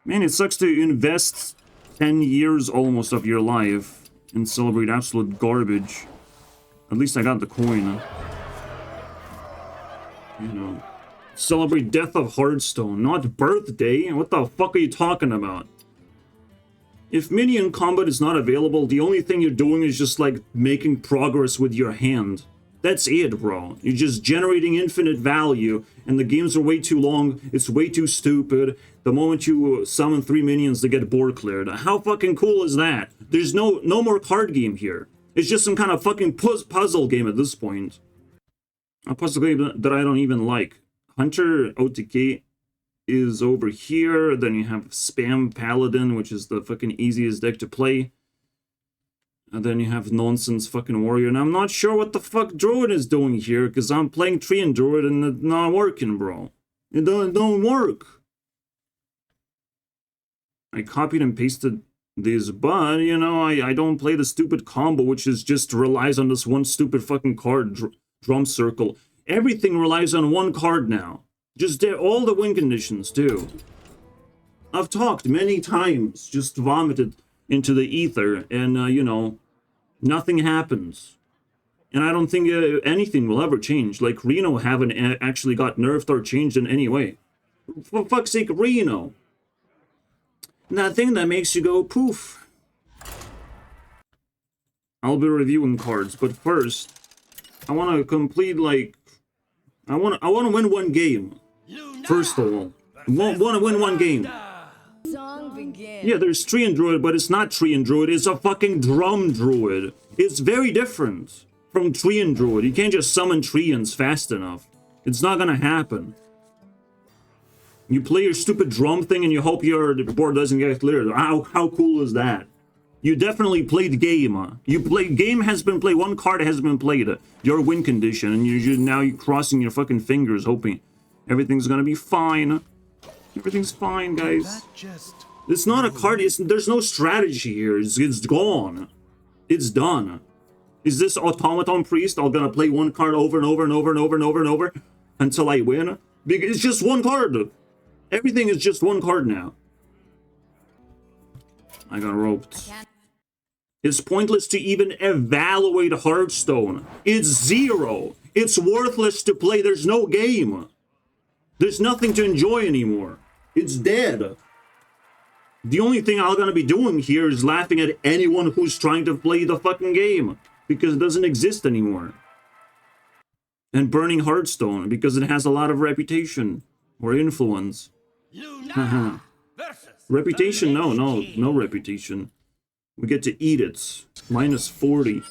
Man, it sucks to invest 10 years almost of your life and celebrate absolute garbage. At least I got the coin. You know. Celebrate death of Hearthstone, not birthday. What the fuck are you talking about? If minion combat is not available, the only thing you're doing is just like making progress with your hand. That's it, bro. You're just generating infinite value, and the games are way too long. It's way too stupid. The moment you summon 3 minions, they get board cleared. How fucking cool is that? There's no more card game here. It's just some kind of fucking puzzle game at this point. A puzzle game that I don't even like. Hunter OTK is over here. Then you have Spam Paladin, which is the fucking easiest deck to play. And then you have Nonsense fucking Warrior. And I'm not sure what the fuck Druid is doing here, because I'm playing Treant Druid and it's not working, bro. It don't work. I copied and pasted this, but, you know, I don't play the stupid combo, which is just relies on this one stupid fucking card, Drum Circle. Everything relies on one card now. Just all the win conditions, too. I've talked many times, just vomited into the ether, and, you know, nothing happens. And I don't think anything will ever change. Like, Reno haven't actually got nerfed or changed in any way. For fuck's sake, Reno. That thing that makes you go poof. I'll be reviewing cards, but first, I want to complete, like, I want to win one game. First of all, want to win one game. Yeah, there's Treant Druid, but it's not Treant Druid. It's a fucking Drum Druid. It's very different from Treant Druid. You can't just summon Treants fast enough. It's not gonna happen. You play your stupid drum thing and you hope your board doesn't get cleared. How cool is that? You definitely played game. Game has been played. One card has been played. Your win condition, and now you're crossing your fucking fingers, hoping everything's gonna be fine. Everything's fine, guys. It's not a card. There's no strategy here. It's gone. It's done. Is this Automaton Priest? I'm gonna play one card over and over and over and over and over and over until I win. Because it's just one card. Everything is just one card now. I got roped. It's pointless to even evaluate Hearthstone. It's zero. It's worthless to play. There's no game. There's nothing to enjoy anymore. It's dead. The only thing I'm gonna be doing here is laughing at anyone who's trying to play the fucking game, because it doesn't exist anymore. And burning Hearthstone because it has a lot of reputation or influence. Reputation? No reputation. We get to eat it. Minus 40.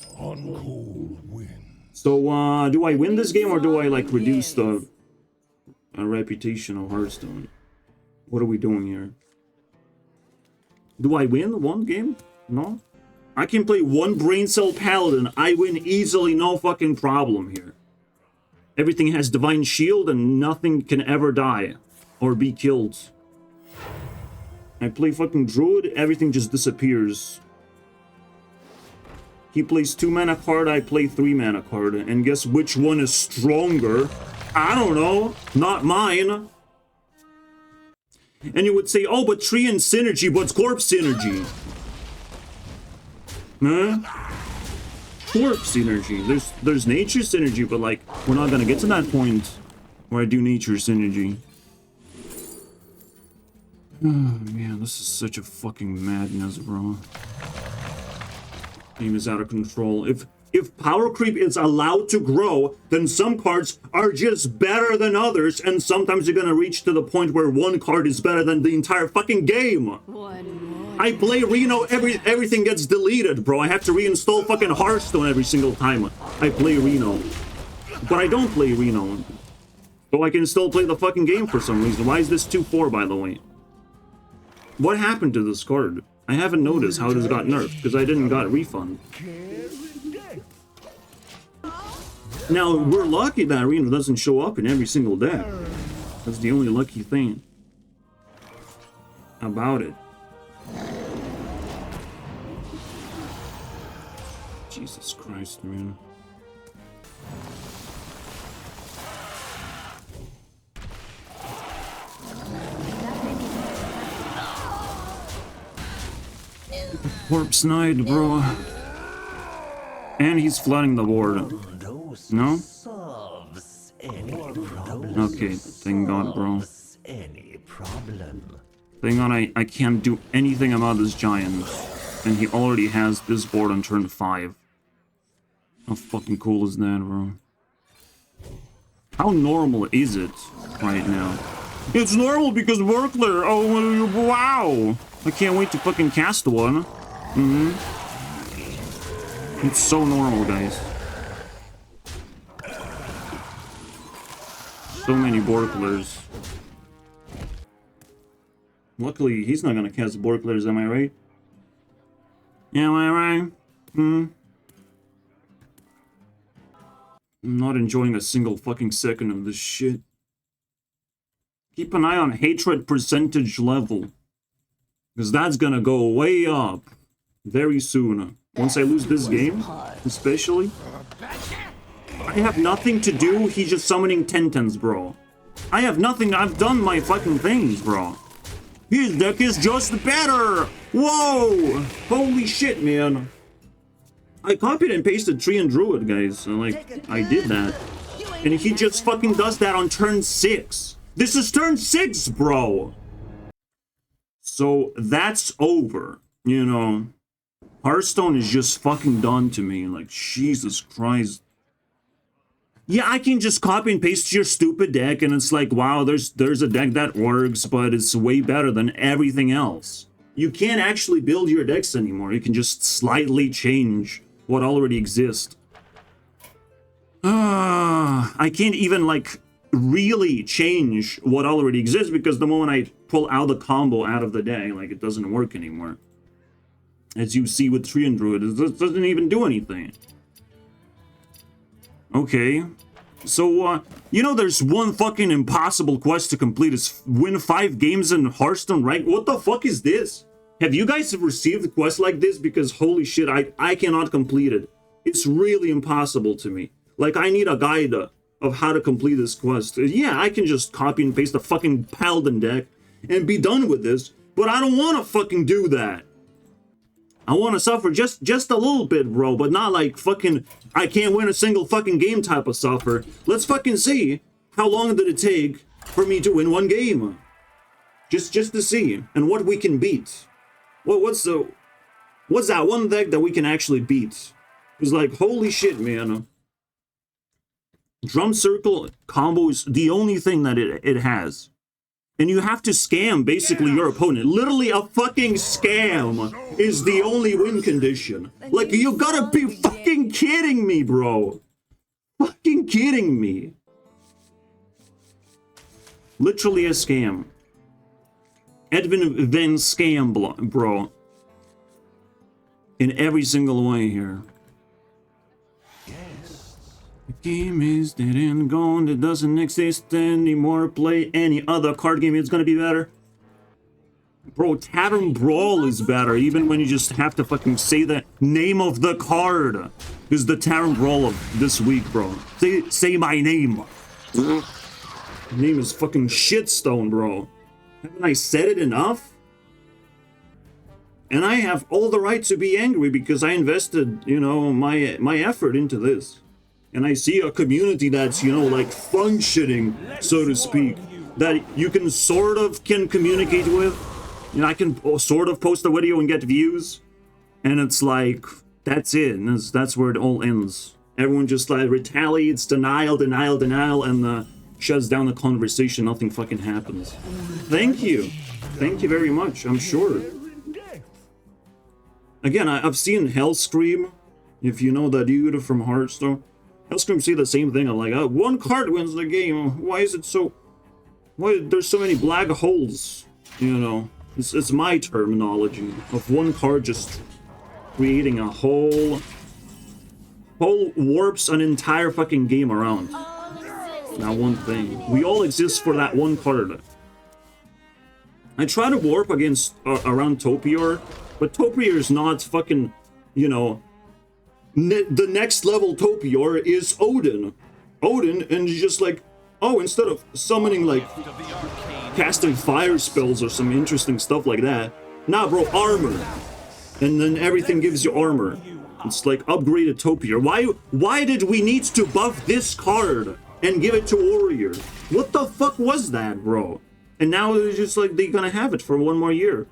So, do I win this game or do I, like, reduce the reputation of Hearthstone? What are we doing here? Do I win one game? No? I can play one Brain Cell Paladin. I win easily, no fucking problem here. Everything has Divine Shield and nothing can ever die or be killed. I play fucking Druid, everything just disappears. He plays 2 mana card, I play 3 mana card. And guess which one is stronger? I don't know. Not mine. And you would say, oh, but Treant synergy, what's Corpse synergy? Huh? Corpse synergy. There's nature synergy, but like, we're not gonna get to that point where I do nature synergy. Oh man, this is such a fucking madness, bro. Game is out of control. If power creep is allowed to grow, then some cards are just better than others, and sometimes you're gonna reach to the point where one card is better than the entire fucking game. I play Reno, everything gets deleted, bro. I have to reinstall fucking Hearthstone every single time I play Reno. But I don't play Reno. So I can still play the fucking game for some reason. Why is this 2-4, by the way? What happened to this card? I haven't noticed how this got nerfed, because I didn't got refund. Now, we're lucky that Reno doesn't show up in every single deck. That's the only lucky thing about it. Jesus Christ, man. Corpse Knight, bro. And he's flooding the board. No? Okay, thank God, bro. Thank God I can't do anything about this giant. And he already has this board on turn 5. How fucking cool is that, bro? How normal is it right now? It's normal because Workler. Oh, wow. I can't wait to fucking cast one. It's so normal, guys. So many Borklers. Luckily, he's not gonna cast Borklers, am I right? Yeah, am I right? I'm not enjoying a single fucking second of this shit. Keep an eye on hatred percentage level. Because that's gonna go way up very soon. Once I lose this game, especially. I have nothing to do, he's just summoning Tentens, bro. I have nothing, I've done my fucking things, bro. His deck is just better! Whoa! Holy shit, man. I copied and pasted Tree and Druid, guys. Like, I did that. And he just fucking does that on turn 6. This is turn 6, bro! So, that's over. You know, Hearthstone is just fucking done to me. Like, Jesus Christ. Yeah, I can just copy and paste your stupid deck, and it's like, wow, there's a deck that works, but it's way better than everything else. You can't actually build your decks anymore. You can just slightly change what already exists. I can't even, like, really change what already exists, because the moment I pull out the combo out of the deck, like, it doesn't work anymore. As you see with Tree and Druid, it doesn't even do anything. Okay. So, you know, there's one fucking impossible quest to complete is win 5 games in Hearthstone, right? What the fuck is this? Have you guys received a quest like this? Because holy shit, I cannot complete it. It's really impossible to me. Like, I need a guide of how to complete this quest. Yeah, I can just copy and paste a fucking Paladin deck and be done with this, but I don't want to fucking do that. I want to suffer just a little bit, bro, but not like fucking I can't win a single fucking game type of suffer. Let's fucking see how long did it take for me to win one game. Just to see and what we can beat. What's that one deck that we can actually beat? It's like, holy shit, man. Drum Circle combo is the only thing that it has. And you have to scam, basically, your opponent. Literally, a fucking scam is the only win condition. Like, you gotta be fucking kidding me, bro. Fucking kidding me. Literally a scam. Edwin Van Scam, bro. In every single way here. The game is dead and gone. It doesn't exist anymore. Play any other card game. It's gonna be better. Bro, Tavern Brawl is better. Even when you just have to fucking say the name of the card. This is the Tavern Brawl of this week, bro. Say my name. My name is fucking Shitstone, bro. Haven't I said it enough? And I have all the right to be angry because I invested, you know, my effort into this. And I see a community that's, you know, like functioning, so to speak, that you can sort of communicate with. You know, I can sort of post a video and get views. And it's like, that's it. And that's where it all ends. Everyone just like retaliates, denial, and shuts down the conversation. Nothing fucking happens. Thank you. Thank you very much, I'm sure. Again, I've seen Hellscream, if you know that dude from Hearthstone. Hellscream say the same thing. I'm like, one card wins the game. Why is it so... Why there's so many black holes? You know, it's my terminology of one card just creating a whole warps an entire fucking game around. That one thing. We all exist for that one card. I try to warp against around Topior, but Topior is not fucking, you know... The next level Topior is Odin. And he's just like, oh, instead of summoning, like, casting fire spells or some interesting stuff like that, nah, bro, armor. And then everything gives you armor. It's like upgraded Topier. Why did we need to buff this card and give it to Warrior? What the fuck was that, bro? And now it's just like they're gonna have it for 1 more year.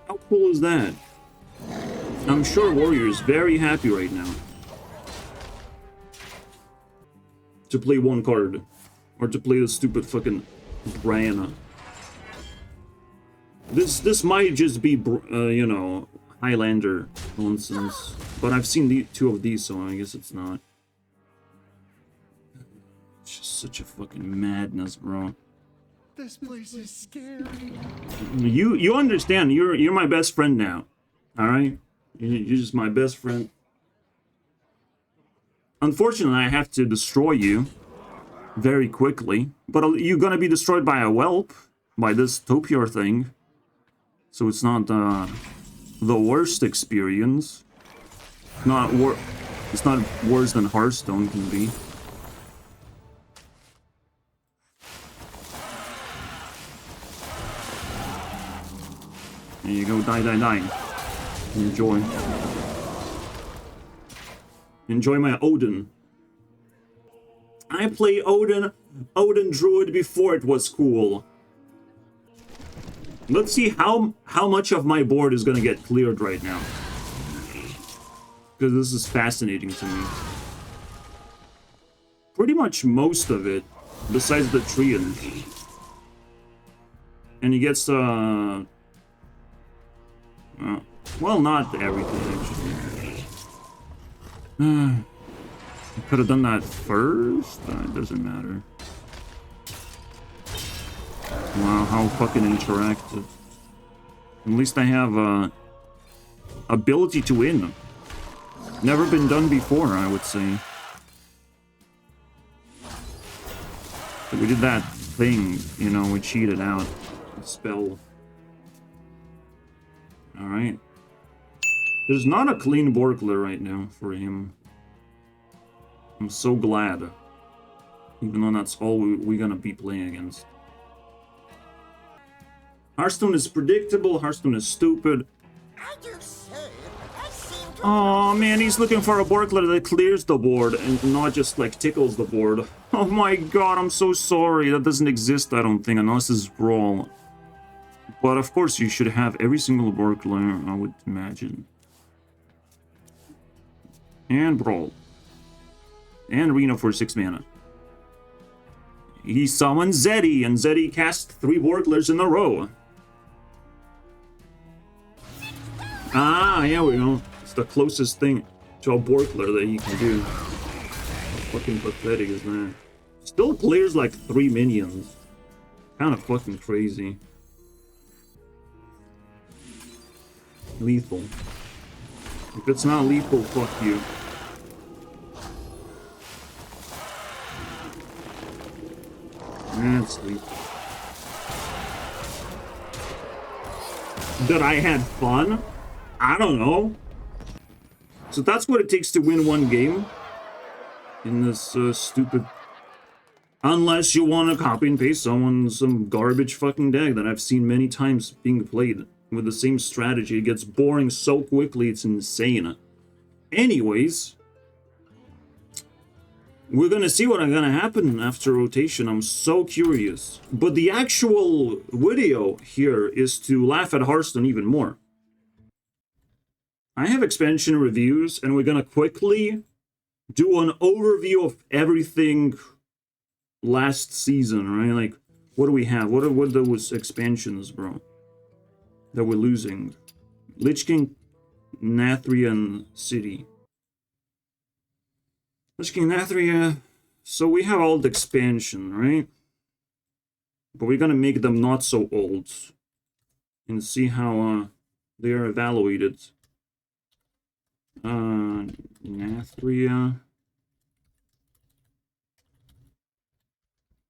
How cool is that? I'm sure Warrior is very happy right now to play 1 card. Or to play the stupid fucking Brianna. This might just be, you know, Highlander nonsense. But I've seen the 2 of these, so I guess it's not. It's just such a fucking madness, bro. This place is scary. You understand? You're my best friend now. All right, you're just my best friend. Unfortunately, I have to destroy you very quickly, but you're gonna be destroyed by a whelp, by this Topiar thing. So it's not the worst experience. It's not worse than Hearthstone can be. There you go, die. Enjoy. Enjoy my Odin. I played Odin Druid before it was cool. Let's see how much of my board is gonna get cleared right now. Because this is fascinating to me. Pretty much most of it, besides the Treant. And he gets well, not everything actually. I could have done that first. It doesn't matter. Wow, how fucking interactive. At least I have ability to win. Never been done before, I would say. But we did that thing, you know, we cheated out. The spell. Alright. There's not a clean Borkler right now for him. I'm so glad. Even though that's all we're gonna be playing against. Hearthstone is predictable, Hearthstone is stupid. Oh man, he's looking for a Borkler that clears the board and not just like tickles the board. Oh my god, I'm so sorry. That doesn't exist, I don't think, unless it's Brawl. But of course you should have every single Borkler, I would imagine. And Brawl. And Reno for 6 mana. He summons Zeddy, and Zeddy cast 3 Borklers in a row. Ah, yeah, we go. It's the closest thing to a Borkler that he can do. How fucking pathetic is that? Still clears like 3 minions. Kind of fucking crazy. Lethal. If it's not lethal, fuck you. That's lethal. That I had fun? I don't know. So that's what it takes to win 1 game. In this stupid... Unless you want to copy and paste some garbage fucking deck that I've seen many times being played. With the same strategy. It gets boring so quickly, it's insane. Anyways... We're gonna see what's gonna happen after rotation. I'm so curious. But the actual video here is to laugh at Hearthstone even more. I have expansion reviews, and we're gonna quickly do an overview of everything last season, right? Like, what do we have? What are those expansions, bro? That we're losing. Lich King, Nathrian City. Lich King, Nathria. So we have old expansion, right? But we're gonna make them not so old. And see how they are evaluated. Nathria.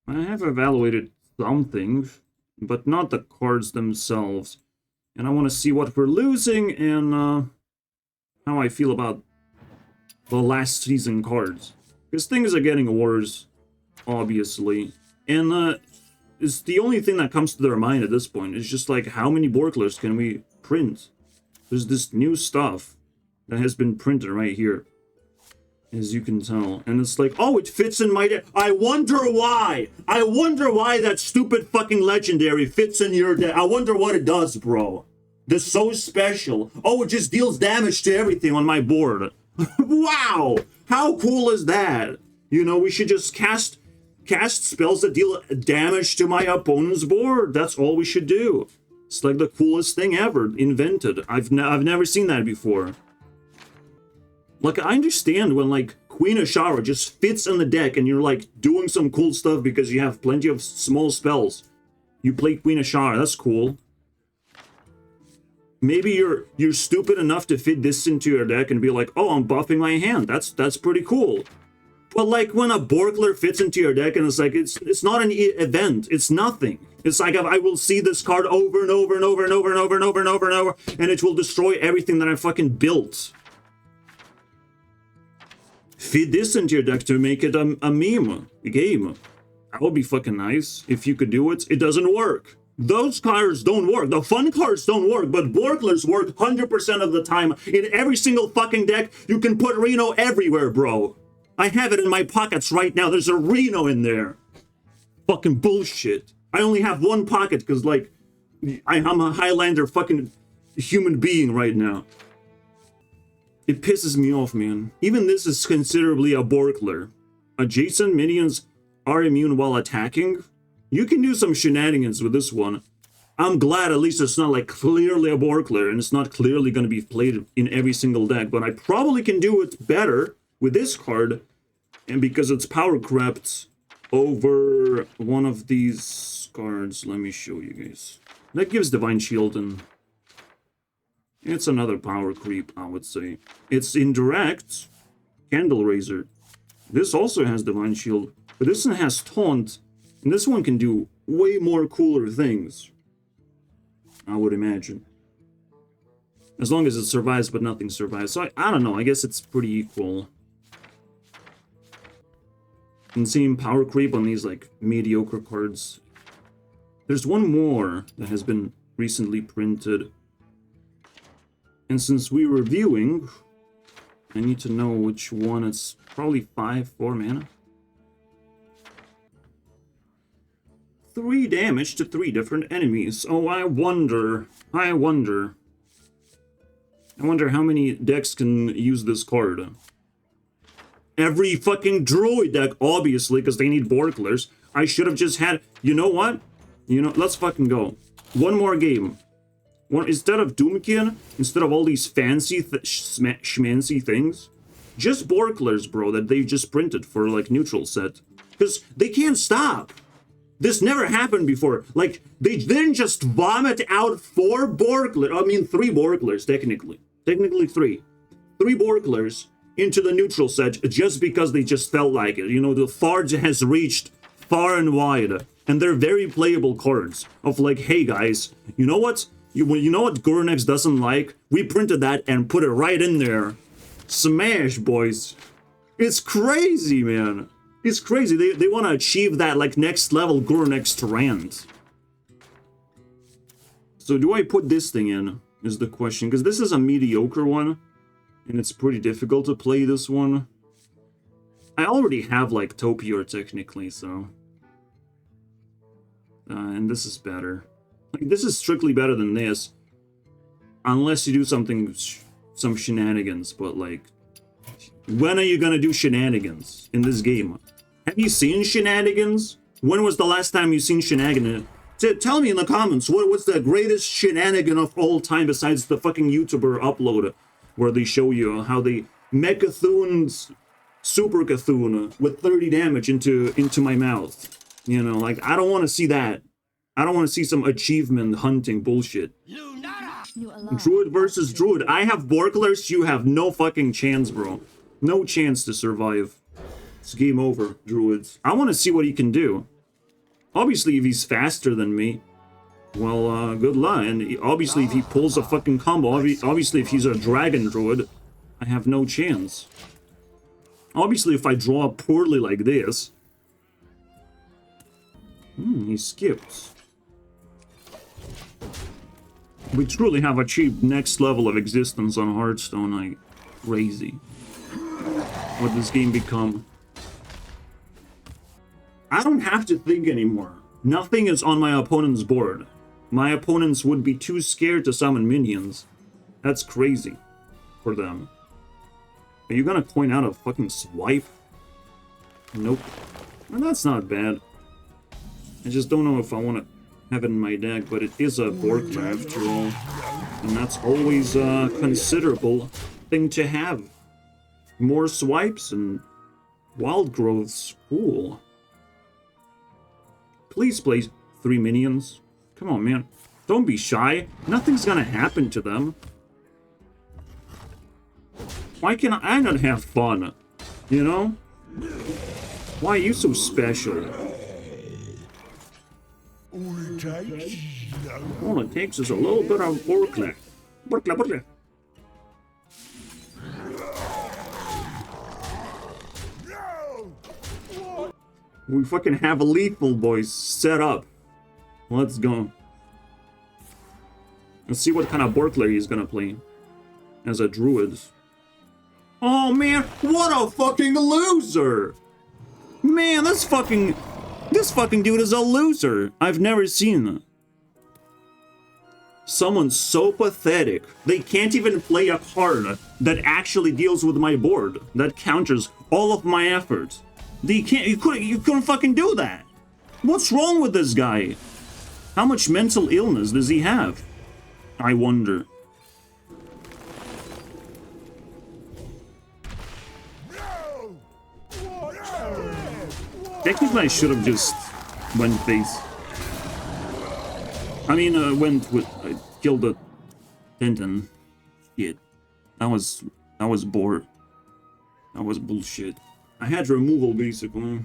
I have evaluated something, but not the cards themselves. And I want to see what we're losing and how I feel about the last season cards. Because things are getting worse, obviously. And it's the only thing that comes to their mind at this point. It's just like, how many Borklers can we print? There's this new stuff that has been printed right here, as you can tell. And it's like, oh, it fits in my deck. I wonder why. I wonder why that stupid fucking legendary fits in your deck. I wonder what it does, bro. That's so special. Oh, it just deals damage to everything on my board. Wow! How cool is that? You know, we should just cast spells that deal damage to my opponent's board. That's all we should do. It's like the coolest thing ever invented. I've never seen that before. Like, I understand when, like, Queen Ashara just fits in the deck and you're, like, doing some cool stuff because you have plenty of small spells. You play Queen Ashara, that's cool. Maybe you're stupid enough to fit this into your deck and be like, oh, I'm buffing my hand. That's pretty cool. But like when a Borkler fits into your deck and it's like, it's not an event. It's nothing. It's like I will see this card over and over and over and over and over and over and over and over, and it will destroy everything that I fucking built. Feed this into your deck to make it a meme, a game. That would be fucking nice if you could do it. It doesn't work. Those cards don't work. The fun cards don't work, but Borklers work 100% of the time. In every single fucking deck, you can put Reno everywhere, bro. I have it in my pockets right now. There's a Reno in there. Fucking bullshit. I only have one pocket because, like, I'm a Highlander fucking human being right now. It pisses me off, man. Even this is considerably a Borkler. Adjacent minions are immune while attacking. You can do some shenanigans with this one. I'm glad at least it's not like clearly a Borkler and it's not clearly going to be played in every single deck, but I probably can do it better with this card, and because it's power crept over one of these cards. Let me show you guys. That gives Divine Shield, and it's another power creep, I would say. It's indirect Candle Raiser. This also has Divine Shield, but this one has Taunt. And this one can do way more cooler things, I would imagine. As long as it survives, but nothing survives. So I don't know, I guess it's pretty equal. And seeing power creep on these, like, mediocre cards. There's one more that has been recently printed. And since we're reviewing, I need to know which one. It's probably 4 mana. 3 damage to 3 different enemies. Oh, I wonder how many decks can use this card. Every fucking Druid deck, obviously, because they need Borklers. I should have just had... You know what? Let's fucking go. One more game. Instead of Doomkin, instead of all these fancy schmancy things, just Borklers, bro, that they've just printed for, like, neutral set. Because they can't stop. This never happened before. Like, they didn't just vomit out 4 Borklers. I mean, 3 Borklers, technically. Technically 3. 3 Borklers into the neutral set just because they just felt like it. You know, the Farge has reached far and wide. And they're very playable cards. Of like, hey guys, you know what? You know what Gurnex doesn't like? We printed that and put it right in there. Smash, boys. It's crazy, man. It's crazy. They want to achieve that, like, next level Gurnex to Rant. So do I put this thing in, is the question. Because this is a mediocre one. And it's pretty difficult to play this one. I already have, like, Topior, technically, so... and this is better. Like, this is strictly better than this. Unless you do something... some shenanigans, but, like... When are you gonna do shenanigans in this game? Have you seen shenanigans? When was the last time you seen shenanigans? Tell me in the comments, what's the greatest shenanigan of all time besides the fucking YouTuber upload, where they show you how they Mecha'thun's Super Cthulhu with 30 damage into my mouth. You know, like, I don't want to see that. I don't want to see some achievement hunting bullshit. Druid versus Druid. I have Borklers, you have no fucking chance, bro. No chance to survive. It's game over, Druids. I want to see what he can do. Obviously, if he's faster than me, well, good luck. And obviously, if he pulls a fucking combo, obviously, if he's a Dragon Druid, I have no chance. Obviously, if I draw poorly like this... he skips. We truly have achieved next level of existence on Hearthstone, like, crazy. What this game become. I don't have to think anymore. Nothing is on my opponent's board. My opponents would be too scared to summon minions. That's crazy for them. Are you gonna point out a fucking swipe? Nope. Well, that's not bad. I just don't know if I want to have it in my deck, but it is a Borkler after all. And that's always a considerable thing to have. More swipes and wild growths. Cool. Please play 3 minions. Come on, man. Don't be shy. Nothing's gonna happen to them. Why can I not have fun? You know? Why are you so special? All it takes is a little bit of Borkler. Borkler, Borkler. We fucking have a lethal, boys, set up. Let's go. Let's see what kind of Borkler he's gonna play as a druid. Oh man, what a fucking loser! Man, this fucking dude is a loser. I've never seen someone so pathetic. They can't even play a card that actually deals with my board, that counters all of my efforts. You couldn't fucking do that. What's wrong with this guy? How much mental illness does he have? I wonder. Technically, I should have just went face. I mean, killed the Tintin. Shit. That was bored. That was bullshit. I had removal, basically.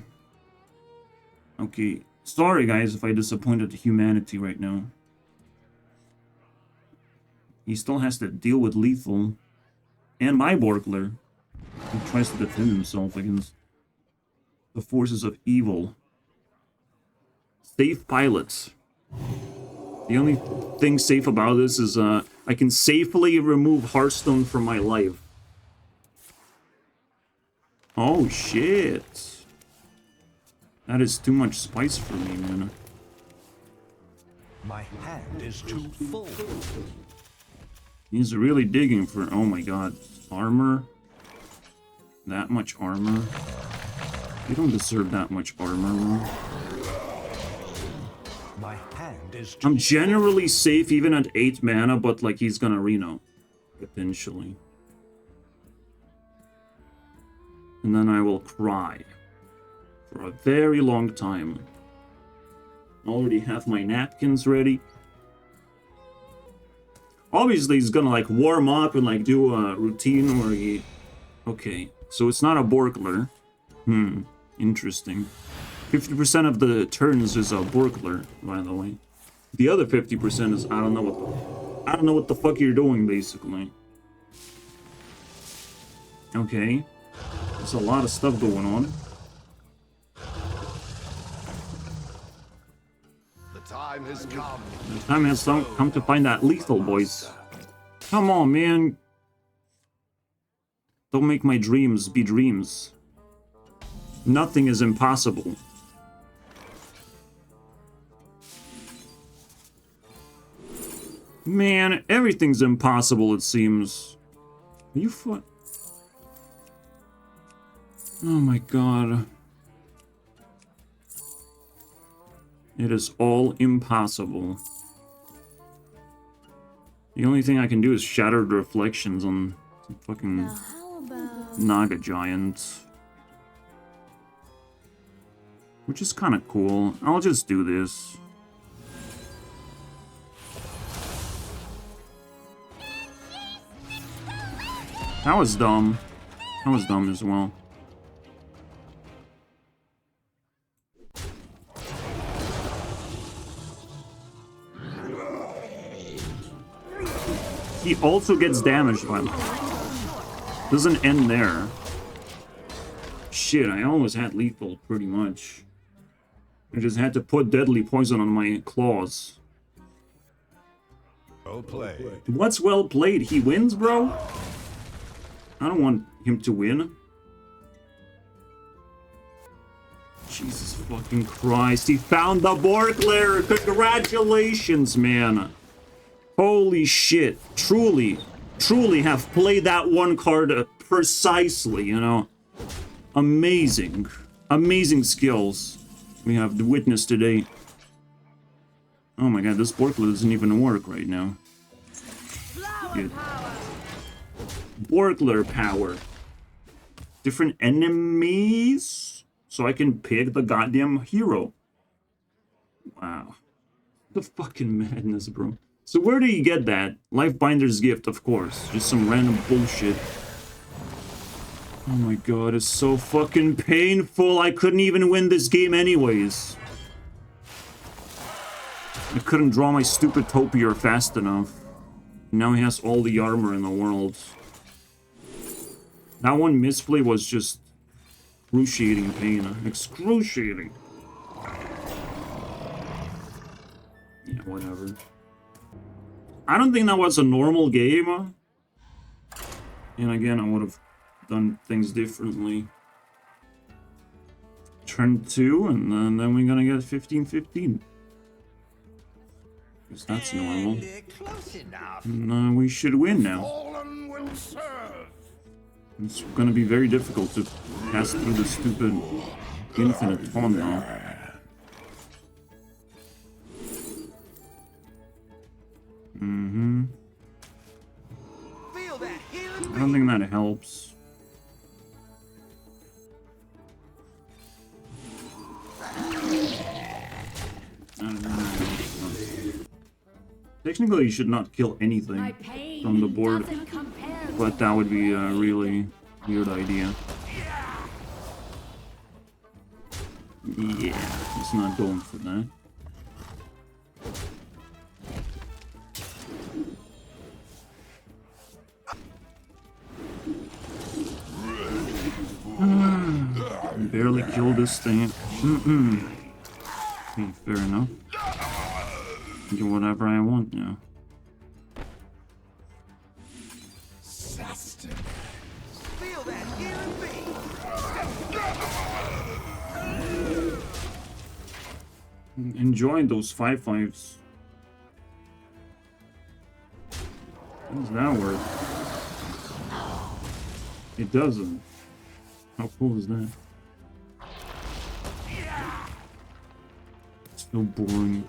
Okay. Sorry, guys, if I disappointed humanity right now. He still has to deal with lethal. And my Borkler. He tries to defend himself against the forces of evil. Safe pilots. The only thing safe about this is I can safely remove Hearthstone from my life. Oh shit. That is too much spice for me, man. My hand is too full. He's really digging for, oh my god, armor? That much armor? You don't deserve that much armor, man. My hand is too I'm generally safe even at 8 mana, but like he's gonna Reno. Potentially. And then I will cry. For a very long time. I already have my napkins ready. Obviously he's gonna like warm up and like do a routine where he... Okay, so it's not a Borkler. Interesting. 50% of the turns is a Borkler, by the way. The other 50% is I don't know what the fuck you're doing, basically. Okay. There's a lot of stuff going on. The time has come. The time has come to find that lethal, boys. Come on, man. Don't make my dreams be dreams. Nothing is impossible. Man, everything's impossible, it seems. Are you fu- Oh my god. It is all impossible. The only thing I can do is shatter the reflections on some fucking Naga Giant. Which is kind of cool. I'll just do this. That was dumb. That was dumb as well. He also gets damaged by them. Doesn't end there. Shit, I always had lethal, pretty much. I just had to put deadly poison on my claws. Well played. What's well played? He wins, bro? I don't want him to win. Jesus fucking Christ. He found the Borkler. Congratulations, man. Holy shit. Truly have played that one card precisely, you know. Amazing. Amazing skills we have witnessed today. Oh my god, this Borkler doesn't even work right now. Shit. Borkler power. Different enemies? So I can pick the goddamn hero. Wow. The fucking madness, bro. So where do you get that? Lifebinder's gift, of course. Just some random bullshit. Oh my god, it's so fucking painful. I couldn't even win this game anyways. I couldn't draw my stupid topier fast enough. Now he has all the armor in the world. That one misplay was just excruciating pain. Excruciating. Yeah, whatever. I don't think that was a normal game. And again, I would have done things differently. Turn 2, and then we're gonna get 15-15. Because that's normal. And we should win now. It's gonna be very difficult to pass through the stupid infinite pawn now. I don't think that helps. Technically, you should not kill anything from the board, but that would be a really weird idea. Yeah, it's not going for that. Barely killed this thing. Okay, fair enough. Do whatever I want now. Enjoying those 5/5s. What is that worth? It doesn't. How cool is that? It's so boring.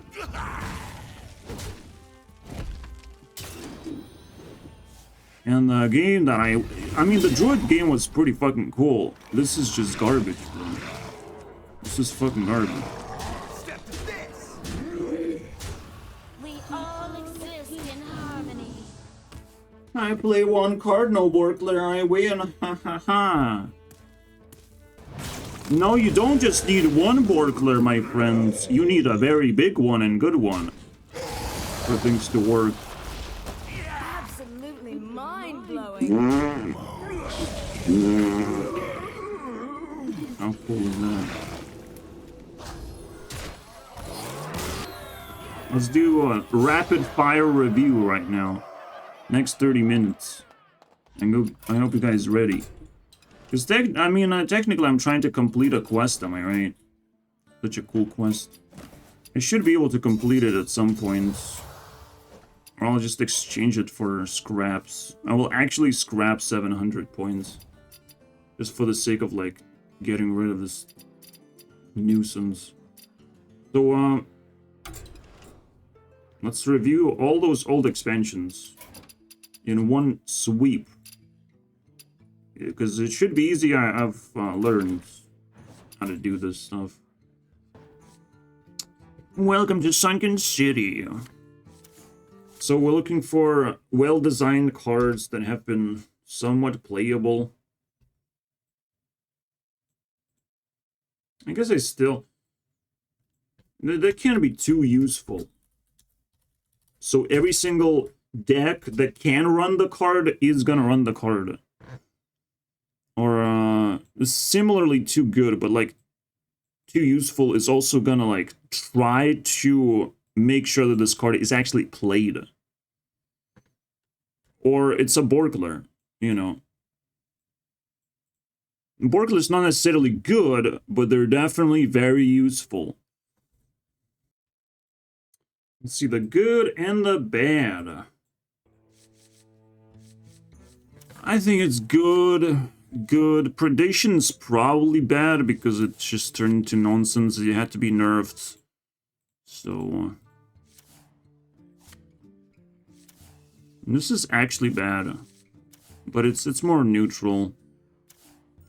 And the game that I mean, the Druid game was pretty fucking cool. This is just garbage, bro. This is fucking garbage. We all exist in harmony. I play one card, no Borkler, I win. Ha ha ha. No, you don't just need one Borkler, my friends. You need a very big one and good one for things to work. Absolutely mind-blowing. How cool is that? Let's do a rapid fire review right now. Next 30 minutes. And I hope you guys are ready. Because technically I'm trying to complete a quest, am I right? Such a cool quest. I should be able to complete it at some point. Or I'll just exchange it for scraps. I will actually scrap 700 points. Just for the sake of, like, getting rid of this nuisance. So, let's review all those old expansions in one sweep. Because it should be easy. I've learned how to do this stuff. Welcome to Sunken City. So we're looking for well-designed cards that have been somewhat playable. I guess they can't be too useful. So every single deck that can run the card is gonna run the card. Or similarly too good, but like too useful is also gonna like try to make sure that this card is actually played. Or it's a Borkler, you know. Borkler's not necessarily good, but they're definitely very useful. Let's see the good and the bad. I think it's good. Good. Predation's probably bad because it just turned into nonsense. It had to be nerfed. So... this is actually bad. But it's more neutral.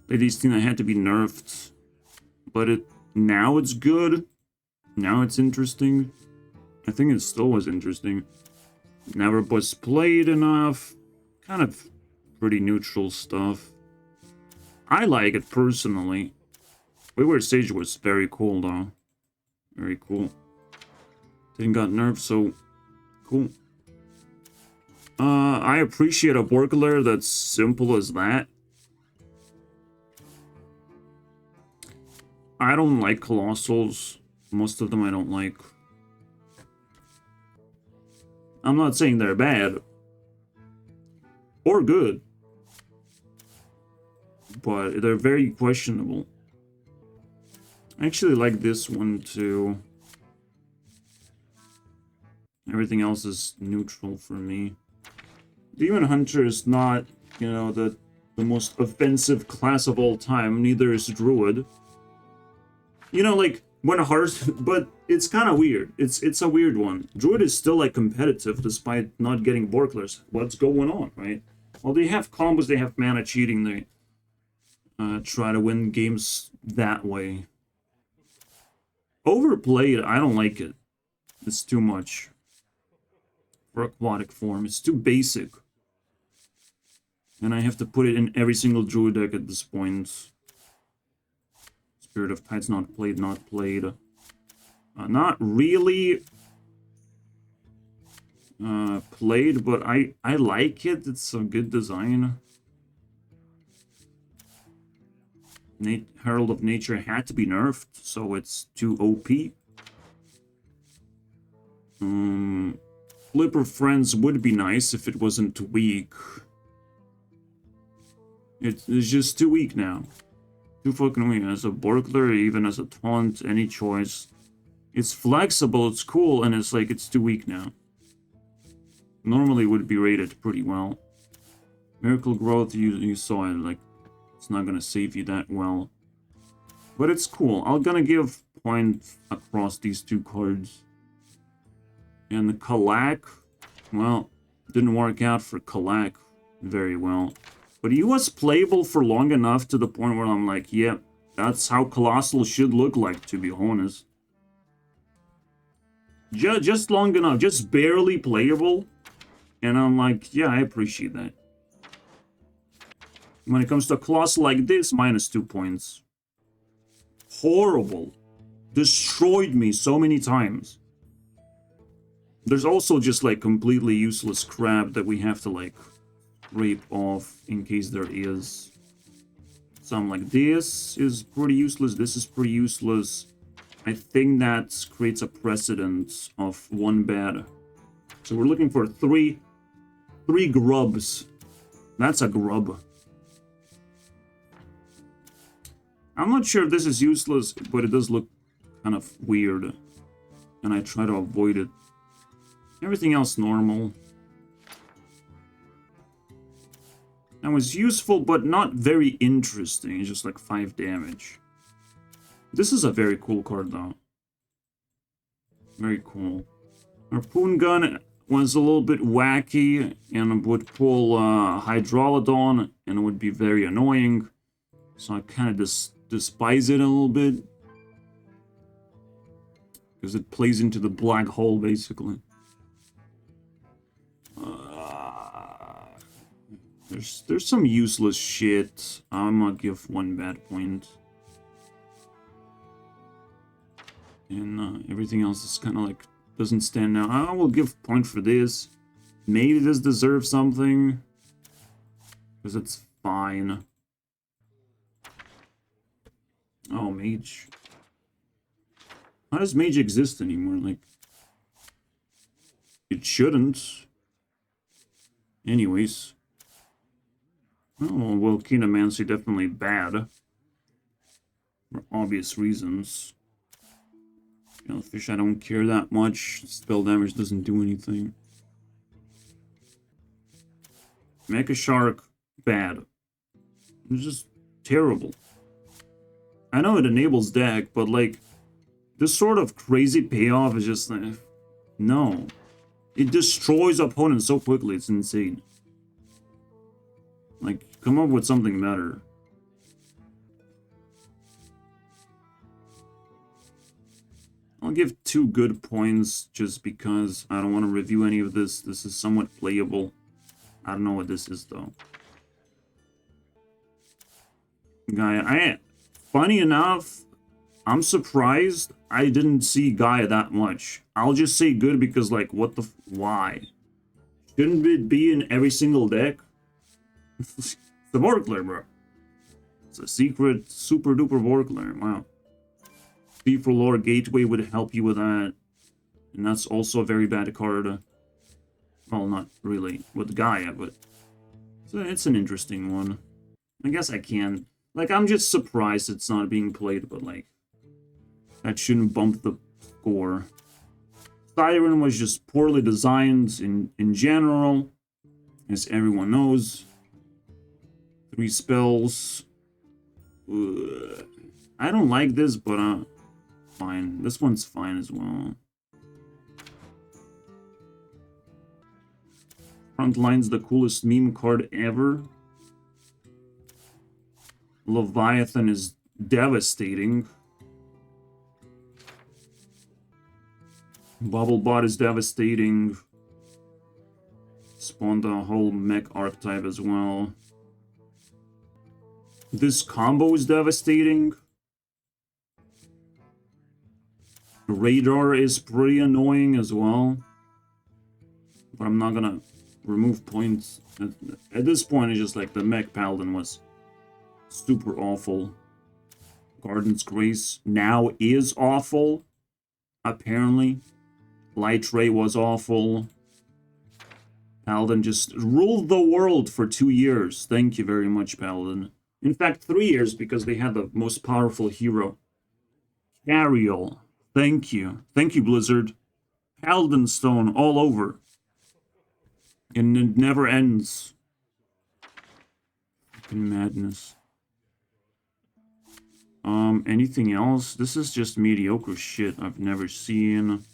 Ladies think I had to be nerfed. But now it's good. Now it's interesting. I think it still was interesting. Never was played enough. Kind of pretty neutral stuff. I like it personally. Wayward Sage was very cool though. Very cool. Didn't got nerfed, so cool. I appreciate a Borkler that's simple as that. I don't like Colossals. Most of them I don't like. I'm not saying they're bad. Or good. But they're very questionable. I actually like this one too. Everything else is neutral for me. Demon Hunter is not, you know, the most offensive class of all time. Neither is Druid. You know, like, when a Hearth... but it's kind of weird. It's a weird one. Druid is still, like, competitive despite not getting Borklers. What's going on, right? Well, they have combos, they have mana cheating, they try to win games that way. Overplayed, I don't like it. It's too much. For aquatic form, it's too basic. And I have to put it in every single Druid deck at this point. Spirit of Tides not played, not played. Not really played, but I like it. It's a good design. Herald of Nature had to be nerfed, so it's too OP. Flipper Friends would be nice if it wasn't too weak. It's just too weak now. Too fucking weak. As a Borkler, even as a taunt, any choice. It's flexible, it's cool, and it's like, it's too weak now. Normally would be rated pretty well. Miracle Growth, you saw it, like, it's not gonna save you that well. But it's cool. I'm gonna give point across these two cards. And the Kalak, well, didn't work out for Kalak very well. But he was playable for long enough to the point where I'm like, yeah, that's how Colossal should look like, to be honest. Just long enough, just barely playable. And I'm like, yeah, I appreciate that. When it comes to a Colossal like this, -2 points. Horrible. Destroyed me so many times. There's also just like completely useless crap that we have to like rape off in case there is. Some like this is pretty useless, this is pretty useless. I think that creates a precedent of one bad. So we're looking for three grubs. That's a grub. I'm not sure if this is useless, but it does look kind of weird. And I try to avoid it. Everything else normal. That was useful, but not very interesting. It's just like 5 damage. This is a very cool card, though. Very cool. Harpoon Gun was a little bit wacky and would pull Hydrolodon, and it would be very annoying. So I kind of despise it a little bit. Because it plays into the black hole, basically. There's some useless shit. I'm gonna give 1 bad point. And everything else is kind of like, doesn't stand out. I will give point for this. Maybe this deserves something. Because it's fine. Oh, Mage. How does Mage exist anymore? Like, it shouldn't. Anyways. Oh, well, Kinomancy definitely bad. For obvious reasons. Fish, I don't care that much. Spell damage doesn't do anything. Mecha Shark, bad. It's just terrible. I know it enables deck, but like, this sort of crazy payoff is just like, no. It destroys opponents so quickly, it's insane. Like, come up with something better. I'll give 2 good points just because I don't want to review any of this. This is somewhat playable. I don't know what this is though. Gaia, funny enough, I'm surprised I didn't see Gaia that much. I'll just say good because like, what the why? Shouldn't it be in every single deck? It's the Vorkler, bro. It's a secret super duper Vorkler. Wow. Fee for Lore Gateway would help you with that. And that's also a very bad card. Well, not really with Gaia, but it's an interesting one. I guess I can. Like, I'm just surprised it's not being played, but like, that shouldn't bump the score. Siren was just poorly designed in general, as everyone knows. 3 spells. I don't like this, but fine. This one's fine as well. Frontline's the coolest meme card ever. Leviathan is devastating. Bubblebot is devastating. Spawned a whole mech archetype as well. This combo is devastating. Radar is pretty annoying as well. But I'm not gonna remove points. At this point, it's just like the mech paladin was super awful. Garden's Grace now is awful. Apparently. Light Ray was awful. Paladin just ruled the world for 2 years. Thank you very much, Paladin. In fact, 3 years because they had the most powerful hero. Cariel. Thank you. Thank you, Blizzard. Paladin Stone all over. And it never ends. Fucking madness. Anything else? This is just mediocre shit I've never seen.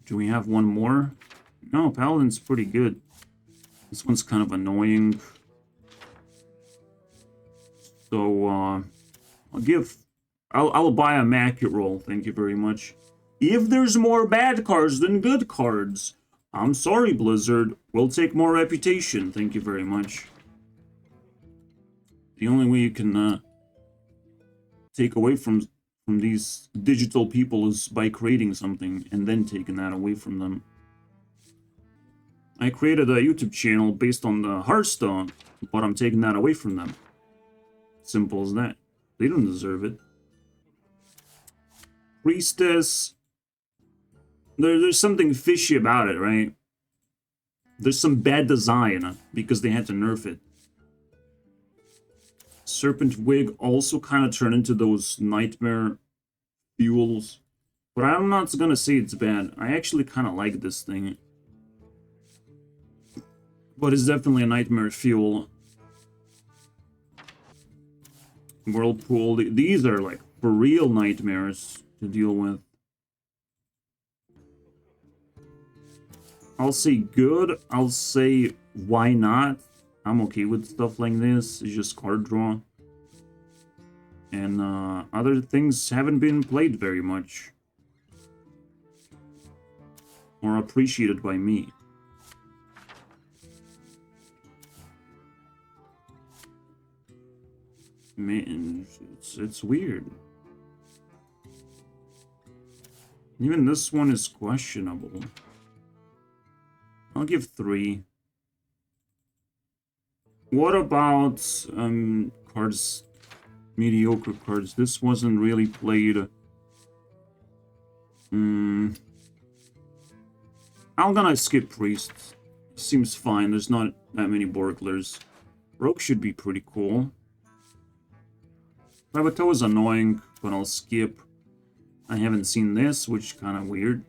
Do we have one more? No, Paladin's pretty good. This one's kind of annoying. So, I'll buy a Macute roll, thank you very much. If there's more bad cards than good cards, I'm sorry, Blizzard. We'll take more reputation, thank you very much. The only way you can take away from these digital people is by creating something and then taking that away from them. I created a YouTube channel based on the Hearthstone, but I'm taking that away from them. Simple as that. They don't deserve it. Priestess. There's something fishy about it, right? There's some bad design because they had to nerf it. Serpent Wig also kind of turned into those nightmare fuels. But I'm not gonna say it's bad. I actually kind of like this thing. But it's definitely a nightmare fuel. Whirlpool. These are like for real nightmares to deal with. I'll say good. I'll say why not. I'm okay with stuff like this. It's just card draw. And other things haven't been played very much. Or appreciated by me. Man, it's weird. Even this one is questionable. I'll give 3. What about cards, mediocre cards? This wasn't really played. I'm gonna skip Priest. Seems fine. There's not that many Borklers. Rogue should be pretty cool. Rabato is annoying, but I'll skip. I haven't seen this, which is kind of weird.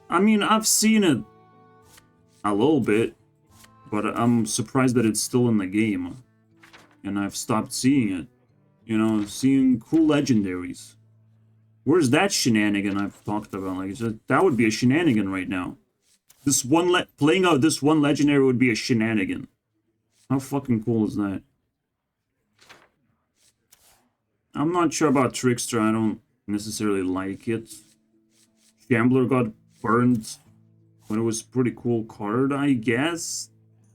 I mean, I've seen it a little bit, but I'm surprised that it's still in the game. And I've stopped seeing it. You know, seeing cool legendaries. Where's that shenanigan I've talked about? Like, that would be a shenanigan right now. This one playing out this one legendary would be a shenanigan. How fucking cool is that? I'm not sure about Trickster. I don't necessarily like it. Shambler got burned, but it was a pretty cool card, I guess.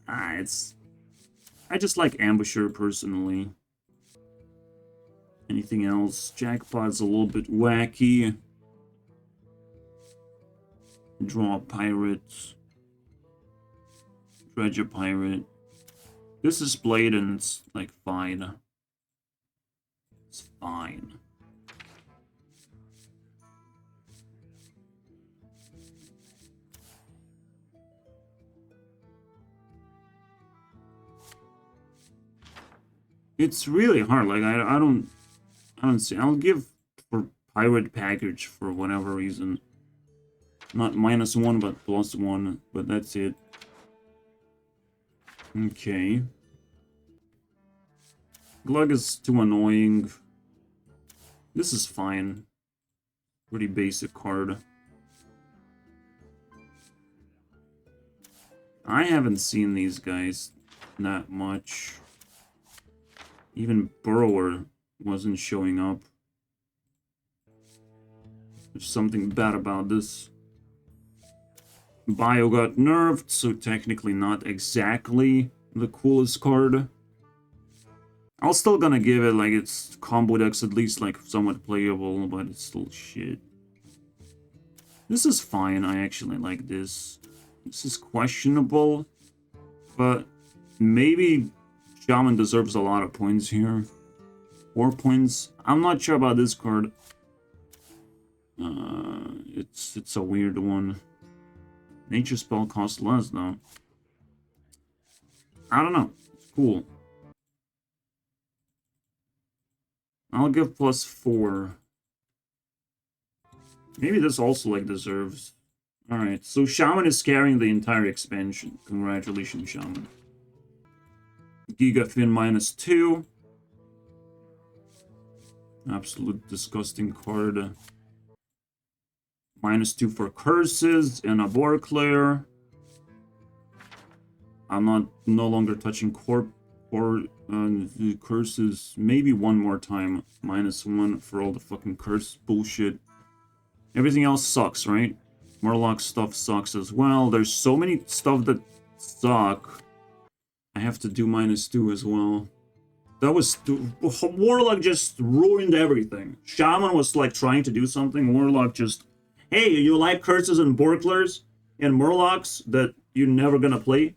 I just like Ambusher personally. Anything else? Jackpot's a little bit wacky. Draw a pirate. Dredge a pirate. This is Blade and it's like fine. It's fine. It's really hard. Like I don't see. I'll give for pirate package for whatever reason. Not -1, but +1. But that's it. Okay. Glug is too annoying. This is fine. Pretty basic card. I haven't seen these guys that much. Even Burrower wasn't showing up. There's something bad about this. Bio got nerfed, so technically not exactly the coolest card. I'm still gonna give it, like, its combo deck's at least, like, somewhat playable, but it's still shit. This is fine, I actually like this. This is questionable, but maybe Shaman deserves a lot of points here. 4 points. I'm not sure about this card. It's a weird one. Nature spell costs less, though. I don't know. It's cool. I'll give +4. Maybe this also, like, deserves. Alright, so Shaman is carrying the entire expansion. Congratulations, Shaman. Gigafin -2. Absolute disgusting card. -2 for curses and a Borklayer. I'm no longer touching corp or curses. Maybe one more time. -1 for all the fucking curse bullshit. Everything else sucks, right? Murloc stuff sucks as well. There's so many stuff that suck. I have to do -2 as well. That was... Warlock just ruined everything. Shaman was like trying to do something. Warlock just... Hey, you like curses and Borklers and Murlocs that you're never gonna play?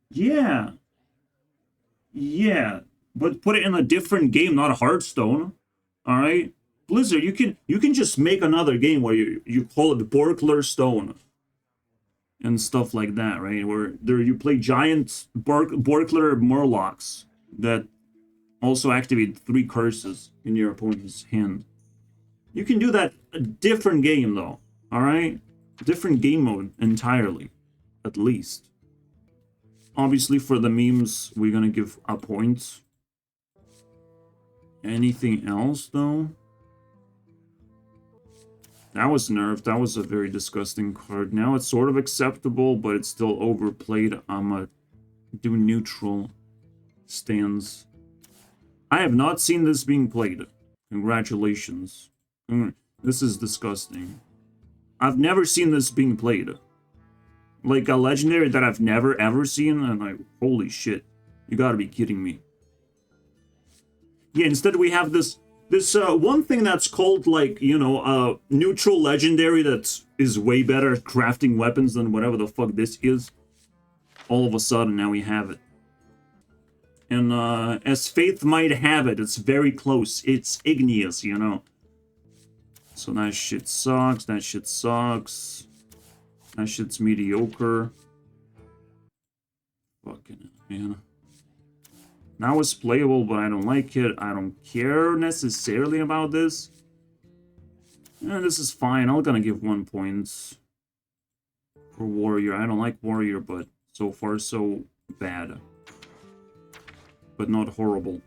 Yeah. Yeah. But put it in a different game, not a Hearthstone. Alright? Blizzard, you can just make another game where you call it Borkler Stone. And stuff like that, right? Where there you play giant Borkler Murlocs that also activate 3 curses in your opponent's hand. You can do that a different game though. Alright? Different game mode entirely. At least. Obviously for the memes, we're gonna give a point. Anything else though? That was nerfed. That was a very disgusting card. Now it's sort of acceptable, but it's still overplayed. I'm gonna do neutral stance. I have not seen this being played. Congratulations. This is disgusting. I've never seen this being played. Like a legendary that I've never ever seen, and like, holy shit. You gotta be kidding me. Yeah, instead we have this one thing that's called, like, you know, neutral legendary that is way better at crafting weapons than whatever the fuck this is. All of a sudden, now we have it. And, as Faith might have it, it's very close. It's igneous, you know. So that shit sucks. That shit sucks. That shit's mediocre. Fucking man. Now it's playable, but I don't like it. I don't care necessarily about this. Yeah, this is fine. I'm gonna give 1 point for Warrior. I don't like Warrior, but so far so bad. But not horrible.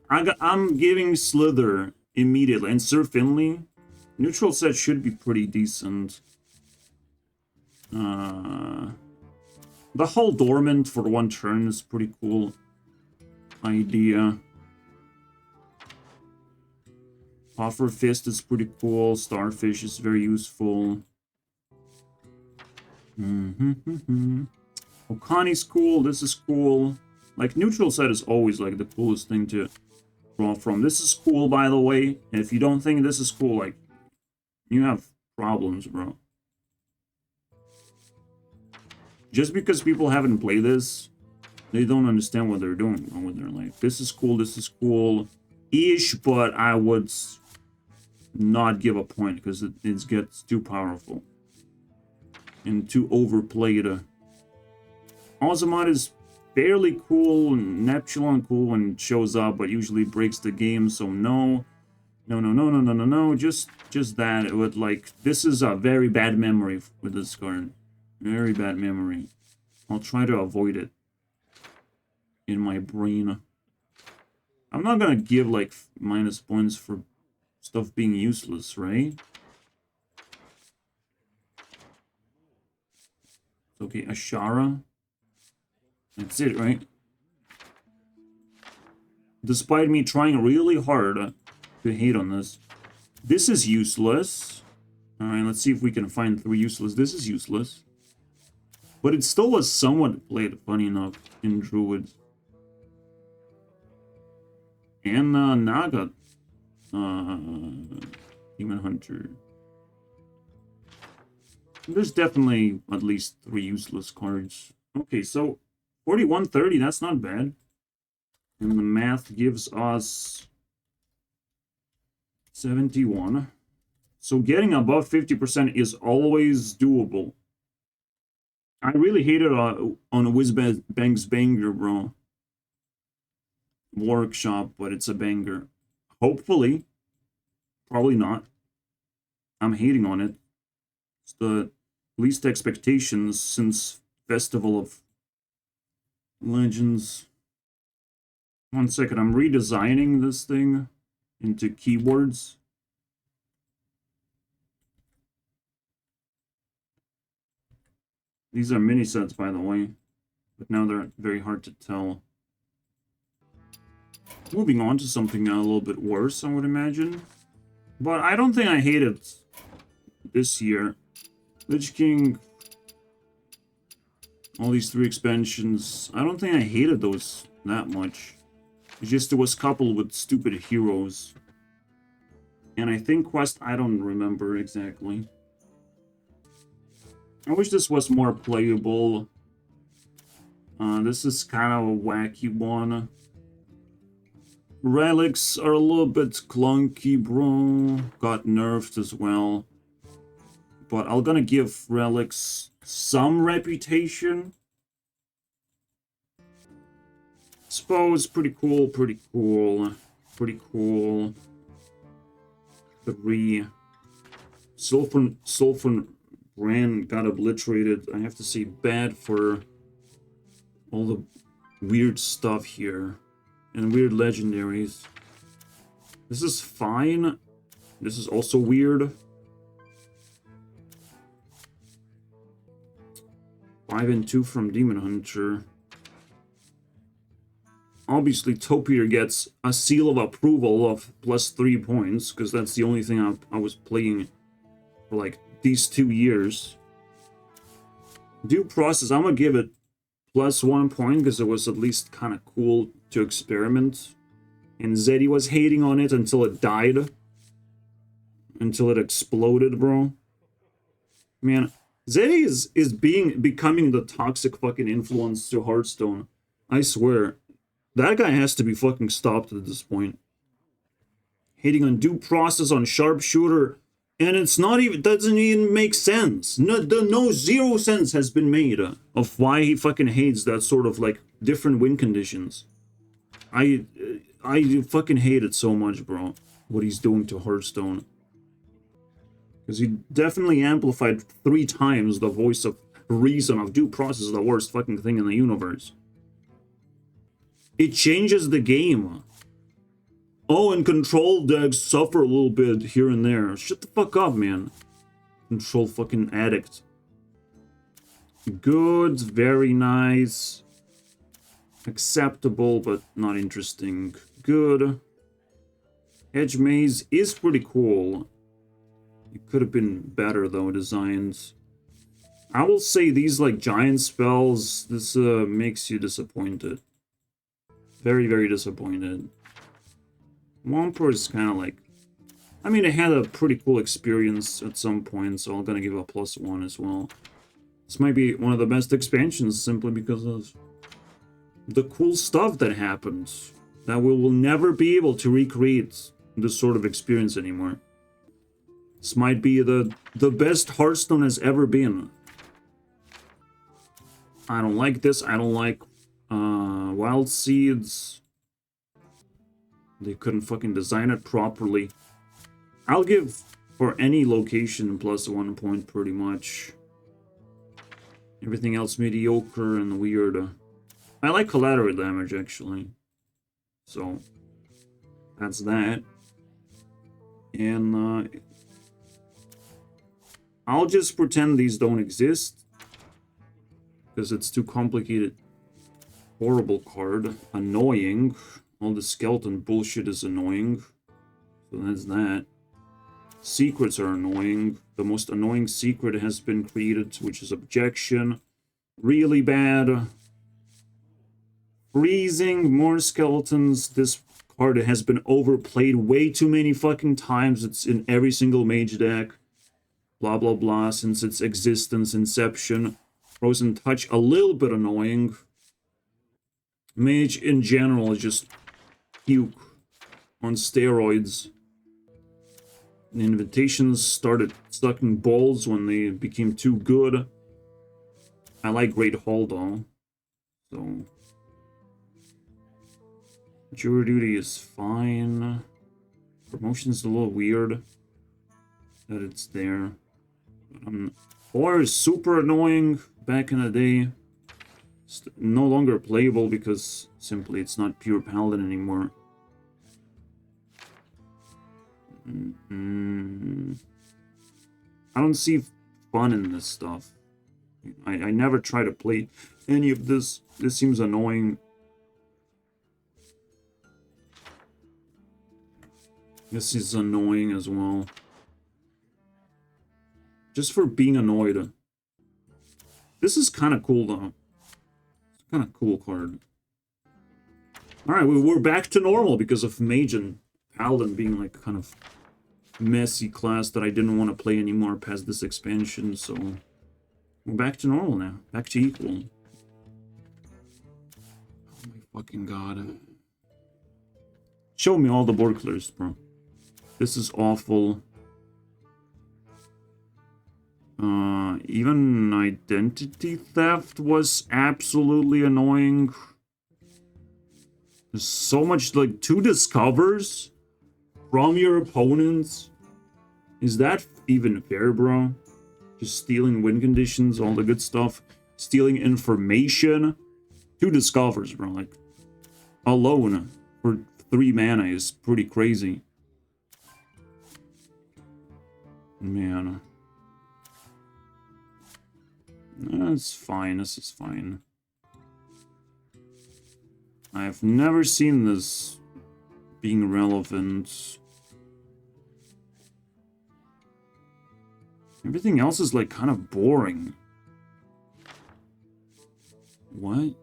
I'm giving Slither immediately. And Sir Finley, neutral set should be pretty decent. The whole Dormant for 1 turn is pretty cool idea. Puffer Fist is pretty cool. Starfish is very useful. Okani's cool. This is cool. Like, neutral set is always, like, the coolest thing to draw from. This is cool, by the way. If you don't think this is cool, like, you have problems, bro. Just because people haven't played this, they don't understand what they're doing with their life. This is cool-ish, but I would not give a point because it gets too powerful and too overplayed. Azamat is fairly cool, and Neptulon cool when it shows up, but usually breaks the game, so no. No. Just that. It would, like, this is a very bad memory with this card. Very bad memory. I'll try to avoid it in my brain. I'm not gonna give, like, minus points for stuff being useless, right? Okay, Ashara. That's it, right? Despite me trying really hard to hate on this. This is useless. Alright, let's see if we can find 3 useless. This is useless. But it still was somewhat played, funny enough, in Druids. And Naga. Demon Hunter. There's definitely at least 3 useless cards. Okay, so 4130, that's not bad. And the math gives us 71. So getting above 50% is always doable. I really hated on a Whizbang's banger, bro. Workshop, but it's a banger. Hopefully. Probably not. I'm hating on it. It's the least expectations since Festival of Legends. 1 second, I'm redesigning this thing into keywords. These are mini sets, by the way, but now they're very hard to tell. Moving on to something a little bit worse, I would imagine. But I don't think I hate it this year. Lich King, all these 3 expansions, I don't think I hated those that much. It's just it was coupled with stupid heroes. And I think Quest, I don't remember exactly. I wish this was more playable. This is kind of a wacky one. Relics are a little bit clunky, bro. Got nerfed as well. But I'm gonna give Relics some reputation. Suppose pretty cool. 3. Sulfur Rant got obliterated. I have to say bad for all the weird stuff here. And weird legendaries. This is fine. This is also weird. 5 and 2 from Demon Hunter. Obviously, Topier gets a seal of approval of plus 3 points, because that's the only thing I was playing for, like, these 2 years. Due Process, I'm gonna give it plus 1 point, because it was at least kind of cool to experiment. And Zeddy was hating on it until it died. Until it exploded, bro. Man, Zeddy is becoming the toxic fucking influence to Hearthstone. I swear. That guy has to be fucking stopped at this point. Hating on Due Process, on Sharpshooter. And it's not even, doesn't even make sense. No zero sense has been made of why he fucking hates that sort of like different win conditions. I fucking hate it so much, bro. What he's doing to Hearthstone. Because he definitely amplified 3 times the voice of reason of due process is the worst fucking thing in the universe. It changes the game. Oh, and control decks suffer a little bit here and there. Shut the fuck up, man. Control fucking addict. Good, very nice. Acceptable, but not interesting. Good. Edge Maze is pretty cool. It could have been better, though, designed. I will say these, like, giant spells, this makes you disappointed. Very, very disappointed. Womper is kind of like... I mean, it had a pretty cool experience at some point, so I'm gonna give a +1 as well. This might be one of the best expansions, simply because of the cool stuff that happens. That we will never be able to recreate this sort of experience anymore. This might be the best Hearthstone has ever been. I don't like this. I don't like Wild Seeds. They couldn't fucking design it properly. I'll give for any location +1 point pretty much. Everything else mediocre and weird. I like collateral damage actually. So that's that. And I'll just pretend these don't exist. Because it's too complicated. Horrible card. Annoying. All the skeleton bullshit is annoying. So that's that. Secrets are annoying. The most annoying secret has been created, which is objection. Really bad. Freezing. More skeletons. This card has been overplayed way too many fucking times. It's in every single mage deck. Blah blah blah. Since its existence, inception. Frozen Touch, a little bit annoying. Mage in general is just puke on steroids. The invitations started sucking balls when they became too good. I like Great Hall though. So jury duty is fine. Promotion's a little weird that it's there. Or is super annoying back in the day. It's no longer playable because simply it's not pure paladin anymore. I don't see fun in this stuff. I never try to play any of this. This seems annoying. This is annoying as well. Just for being annoyed. This is kind of cool though. It's kind of cool card. Alright, we're back to normal because of Mage and Paladin being like kind of messy class that I didn't want to play anymore past this expansion, so we're back to normal now. Back to equal. Oh my fucking god. Show me all the board clears, bro. This is awful. Even identity theft was absolutely annoying. There's so much, like, 2 discovers from your opponents. Is that even fair, bro? Just stealing win conditions, all the good stuff. Stealing information. 2 discovers, bro. Like, alone for 3 mana is pretty crazy. Man. That's fine, this is fine. I've never seen this being relevant. Everything else is like kind of boring. What?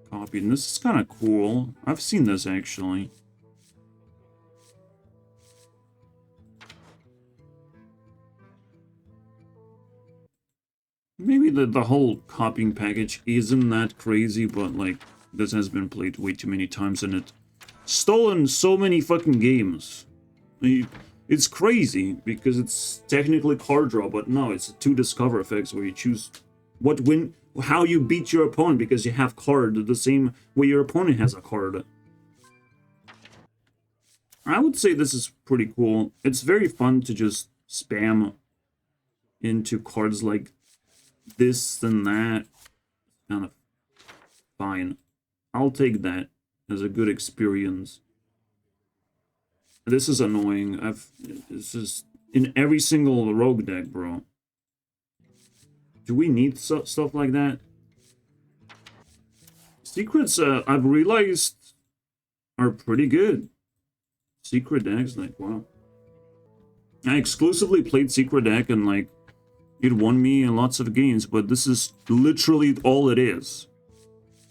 Copied. And this is kind of cool. I've seen this actually. Maybe the whole copying package isn't that crazy, but like this has been played way too many times and it stolen so many fucking games. It's crazy because it's technically card draw, but no, it's 2 discover effects where you choose how you beat your opponent because you have card the same way your opponent has a card. I would say this is pretty cool. It's very fun to just spam into cards like this and that. Kind of fine. I'll take that as a good experience. This is annoying. This is in every single rogue deck, bro. Do we need stuff like that? Secrets, I've realized, are pretty good. Secret decks, like, wow. I exclusively played Secret deck and, like, it won me in lots of games, but this is literally all it is.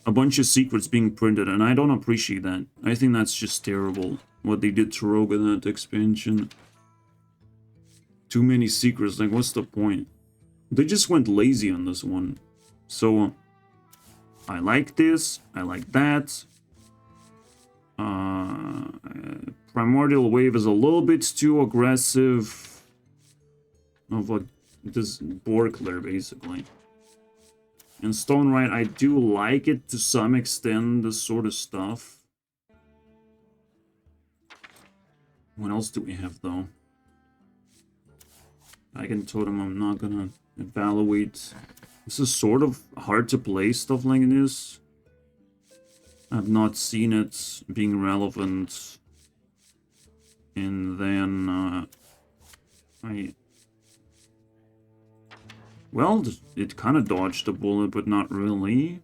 A bunch of secrets being printed, and I don't appreciate that. I think that's just terrible, what they did to Rogue in that expansion. Too many secrets, like, what's the point? They just went lazy on this one. So, I like this, I like that. Primordial Wave is a little bit too aggressive. Of what this Borkler, basically. And Stone Rite, I do like it to some extent, this sort of stuff. What else do we have, though? Dragon Totem, I'm not gonna evaluate. This is sort of hard to play, stuff like this. I've not seen it being relevant. And then, well, it kind of dodged a bullet, but not really.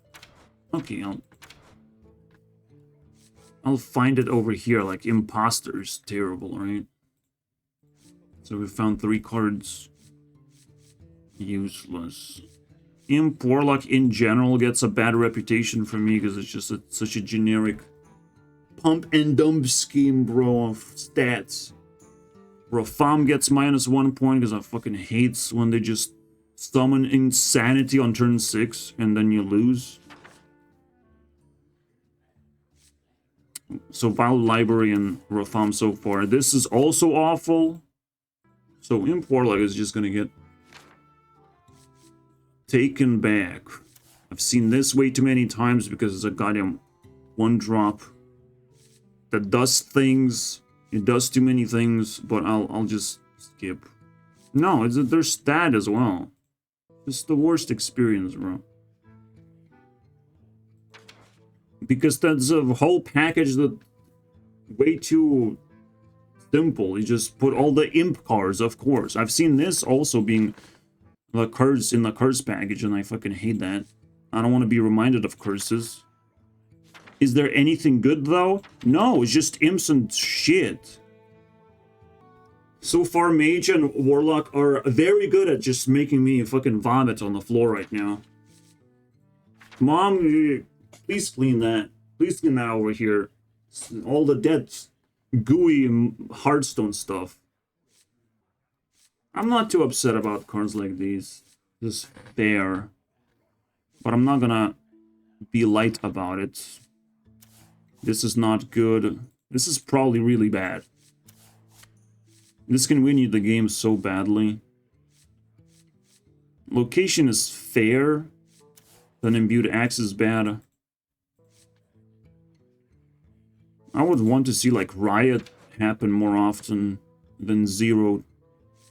Okay, I'll find it over here, like Imposter's terrible, right? So we found 3 cards. Useless. Imp Warlock in general gets a bad reputation for me because it's just such a generic pump and dump scheme, bro, of stats. Rafam gets -1 point because I fucking hates when they just summon Insanity on turn 6 and then you lose. So Vile Library and Rafam so far. This is also awful. So Imp Warlock is just gonna get taken back. I've seen this way too many times because it's a goddamn 1-drop that does things. It does too many things, but I'll just skip. No, there's stat as well. It's the worst experience, bro. Because that's a whole package that way too simple. You just put all the imp cards, of course. I've seen this also being the cards in the curse package, and I fucking hate that. I don't want to be reminded of curses. Is there anything good, though? No, it's just imps and shit. So far, Mage and Warlock are very good at just making me fucking vomit on the floor right now. Mom, please clean that. Please clean that over here. All the dead, gooey Hearthstone stuff. I'm not too upset about cards like these. Just fair. But I'm not gonna be light about it. This is not good. This is probably really bad. This can win you the game so badly. Location is fair. Then Imbued Axe is bad. I would want to see like Riot happen more often than 0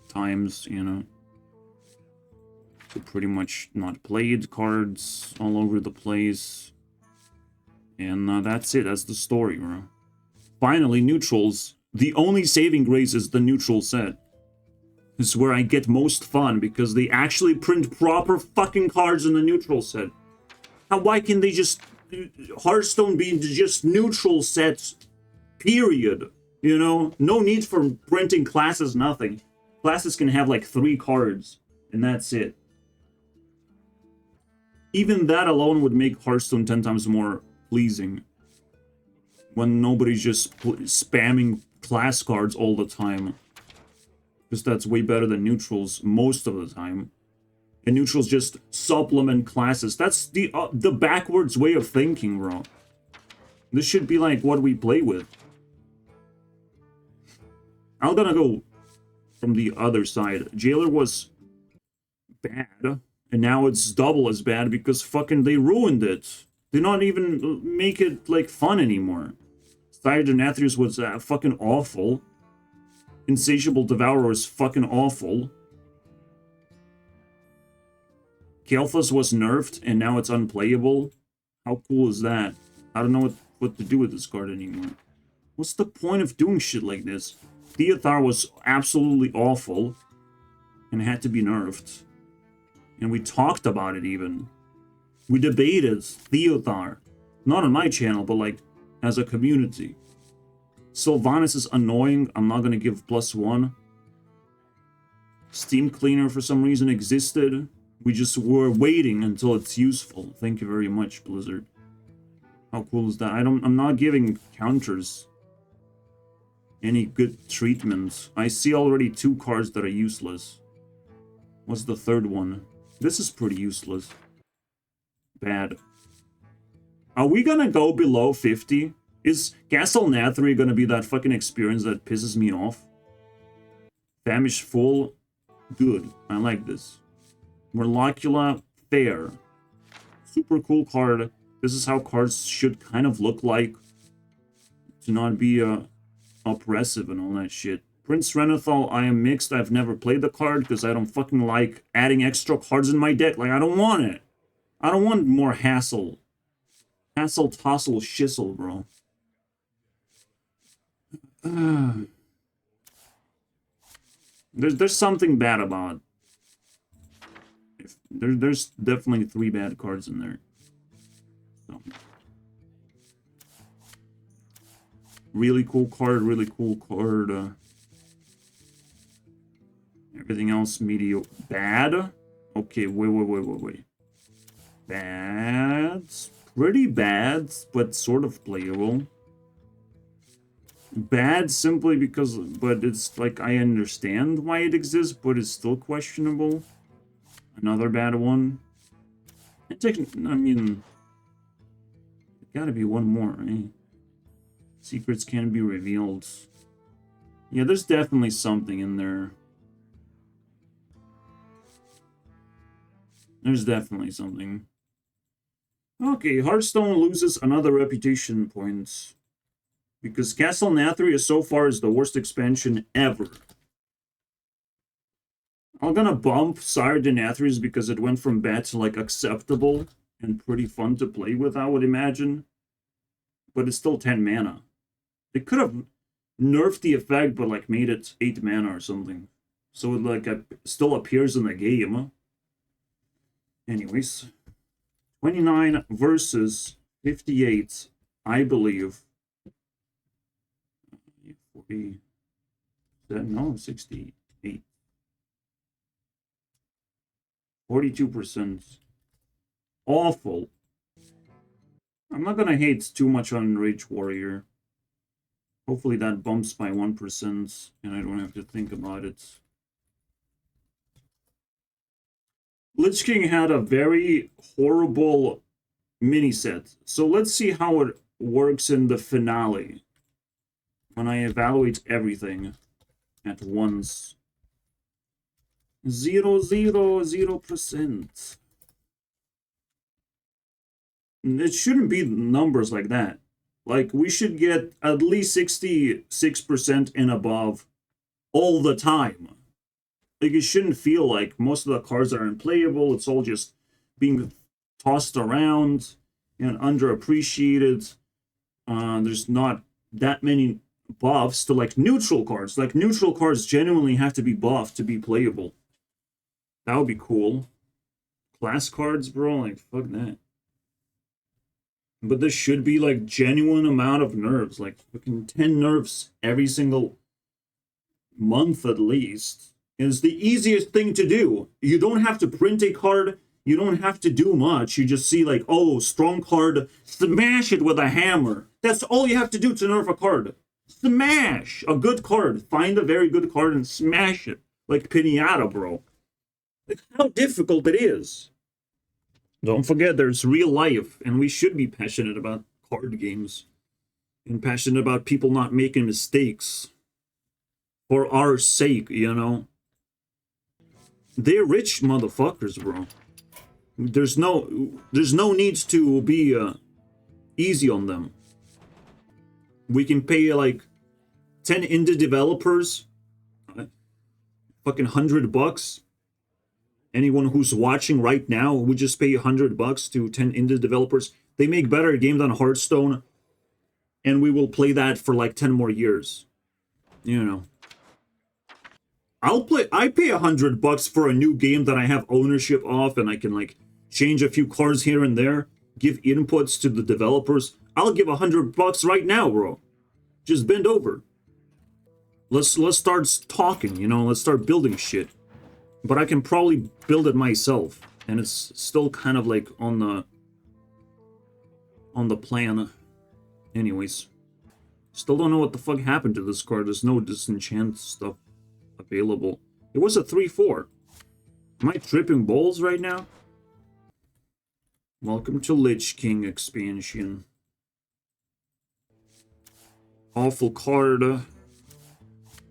times, you know. So pretty much not played cards all over the place. And that's it. That's the story, bro. Finally, neutrals. The only saving grace is the neutral set. This is where I get most fun because they actually print proper fucking cards in the neutral set. Why can they just... Hearthstone being just neutral sets, period. You know? No need for printing classes, nothing. Classes can have like 3 cards, and that's it. Even that alone would make Hearthstone 10 times more pleasing. When nobody's just spamming class cards all the time. Because that's way better than neutrals most of the time. And neutrals just supplement classes. That's the backwards way of thinking, bro. This should be like what we play with. I'm gonna go from the other side. Jailer was bad, and now it's double as bad because fucking they ruined it. They not even make it like fun anymore. Sergeant Athreus was fucking awful. Insatiable Devourer was fucking awful. Kael'thas was nerfed and now it's unplayable. How cool is that? I don't know what to do with this card anymore. What's the point of doing shit like this? Theothar was absolutely awful and had to be nerfed. And we talked about it even. We debated Theothar. Not on my channel, but like as a community. Sylvanas is annoying. I'm not going to give +1. Steam Cleaner for some reason existed. We just were waiting until it's useful. Thank you very much, Blizzard. How cool is that? I'm not giving counters any good treatment. I see already 2 cards that are useless. What's the third one? This is pretty useless. Bad. Are we gonna go below 50? Is Castle Nathri gonna be that fucking experience that pisses me off? Famish Full. Good. I like this. Morlocula. Fair. Super cool card. This is how cards should kind of look like. To not be oppressive and all that shit. Prince Renathal, I am mixed. I've never played the card because I don't fucking like adding extra cards in my deck. Like, I don't want it. I don't want more hassle. Hassle, tossle, shissel, bro. There's something bad about it. There's definitely 3 bad cards in there. So. Really cool card, really cool card. Everything else mediocre. Bad? Okay, wait. Bad? Pretty bad, but sort of playable. Bad simply because, but it's like, I understand why it exists, but it's still questionable. Another bad one. I mean, gotta be one more, eh? Secrets can be revealed. Yeah, there's definitely something in there. There's definitely something. Okay, Hearthstone loses another reputation point. Because Castle Nathri is so far is the worst expansion ever. I'm gonna bump Sire Denathrius because it went from bad to like acceptable and pretty fun to play with, I would imagine. But it's still 10 mana. They could have nerfed the effect, but like made it 8 mana or something. So it like still appears in the game. Anyways. 29 versus 58, I believe. 40. No, 68. 42%. Awful. I'm not gonna hate too much on Rage Warrior. Hopefully that bumps by 1% and I don't have to think about it. Lich King had a very horrible mini set. So let's see how it works in the finale. When I evaluate everything at once. 0%. It shouldn't be numbers like that. Like, we should get at least 66% and above all the time. Like, it shouldn't feel like most of the cards are unplayable. It's all just being tossed around and underappreciated. There's not that many buffs to, like, neutral cards. Like, neutral cards genuinely have to be buffed to be playable. That would be cool. Class cards, bro, like, fuck that. But there should be, like, genuine amount of nerfs. Like, fucking 10 nerfs every single month at least. Is the easiest thing to do. You don't have to print a card. You don't have to do much. You just see, like, oh, strong card. Smash it with a hammer. That's all you have to do to nerf a card. Smash a good card. Find a very good card and smash it. Like Pinata, bro. Like, how difficult it is. Don't forget, there's real life, and we should be passionate about card games. And passionate about people not making mistakes. For our sake, you know? They're rich motherfuckers, bro. There's no need to be easy on them. We can pay like 10 indie developers fucking $100. Anyone who's watching right now, we just pay $100 to 10 indie developers. They make better games than Hearthstone, and we will play that for like 10 more years. You know. I pay $100 for a new game that I have ownership of, and I can like change a few cards here and there, give inputs to the developers. I'll give $100 right now, bro. Just bend over. Let's start talking, you know, let's start building shit. But I can probably build it myself, and it's still kind of like on the plan. Anyways, still don't know what the fuck happened to this card. There's no disenchant stuff available. It was a 3/4. Am I tripping balls right now? Welcome to Lich King expansion. Awful card.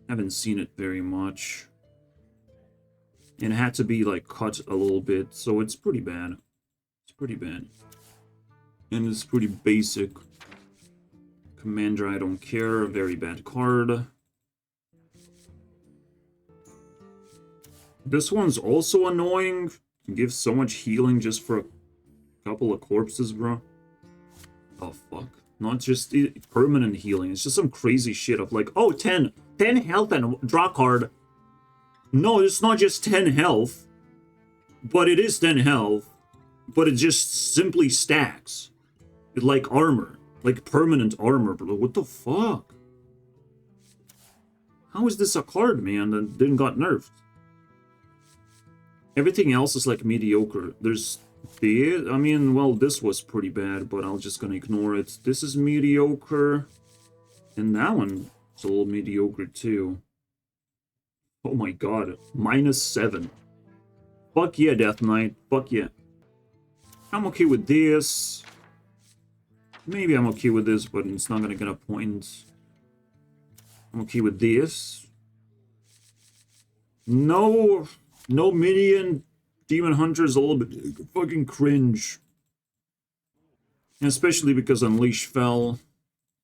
Haven't seen it very much. And it had to be like cut a little bit, so it's pretty bad. It's pretty bad. And it's pretty basic. Commander, I don't care. A very bad card. This one's also annoying. Gives so much healing just for a couple of corpses, bro. Oh, fuck. Not just permanent healing. It's just some crazy shit of like, oh, 10 health and draw card. No, it's not just 10 health. But it is 10 health. But it just simply stacks. It like armor. Like permanent armor, bro. What the fuck? How is this a card, man, that didn't got nerfed? Everything else is like mediocre. There's I mean, well, this was pretty bad, but I'm just gonna ignore it. This is mediocre. And that one is a little mediocre too. Oh my god. -7. Fuck yeah, Death Knight. Fuck yeah. I'm okay with this. Maybe I'm okay with this, but it's not gonna get a point. I'm okay with this. No minion Demon Hunter is a little bit fucking cringe. Especially because Unleash Fell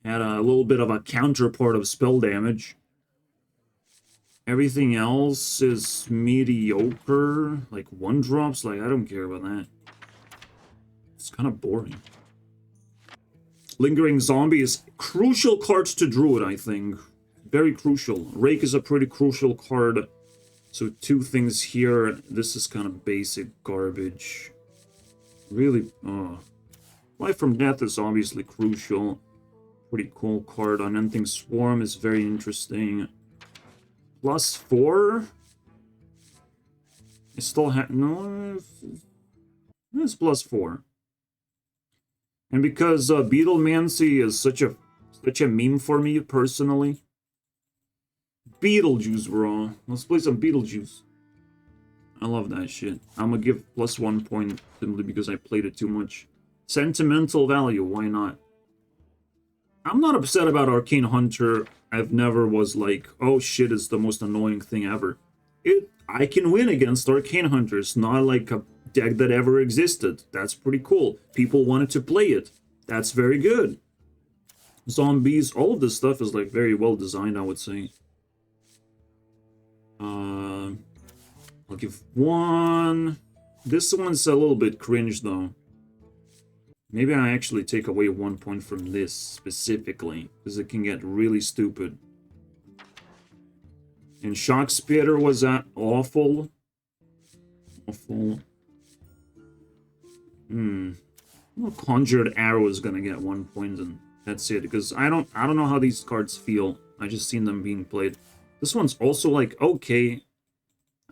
had a little bit of a counterpart of spell damage. Everything else is mediocre. Like 1-drops, like I don't care about that. It's kind of boring. Lingering Zombie is crucial cards to Druid, I think. Very crucial. Rake is a pretty crucial card. So 2 things here. This is kind of basic garbage. Really, Life from Death is obviously crucial. Pretty cool card. Unending Swarm is very interesting. +4? It still no, it's +4. And because Beetlemancy is such a meme for me personally. Beetlejuice, bro. Let's play some Beetlejuice. I love that shit. I'm gonna give +1 point simply because I played it too much. Sentimental value, why not? I'm not upset about Arcane Hunter. I've never was like, oh shit, it's the most annoying thing ever. I can win against Arcane Hunter. It's not like a deck that ever existed. That's pretty cool. People wanted to play it. That's very good. Zombies, all of this stuff is like very well designed, I would say. I'll give 1. This one's a little bit cringe though. Maybe I actually take away 1 point from this specifically, because it can get really stupid. And Shock Spitter was awful. Awful. Well, Conjured Arrow is gonna get 1 point, and that's it. Because I don't know how these cards feel. I just seen them being played. This one's also like okay.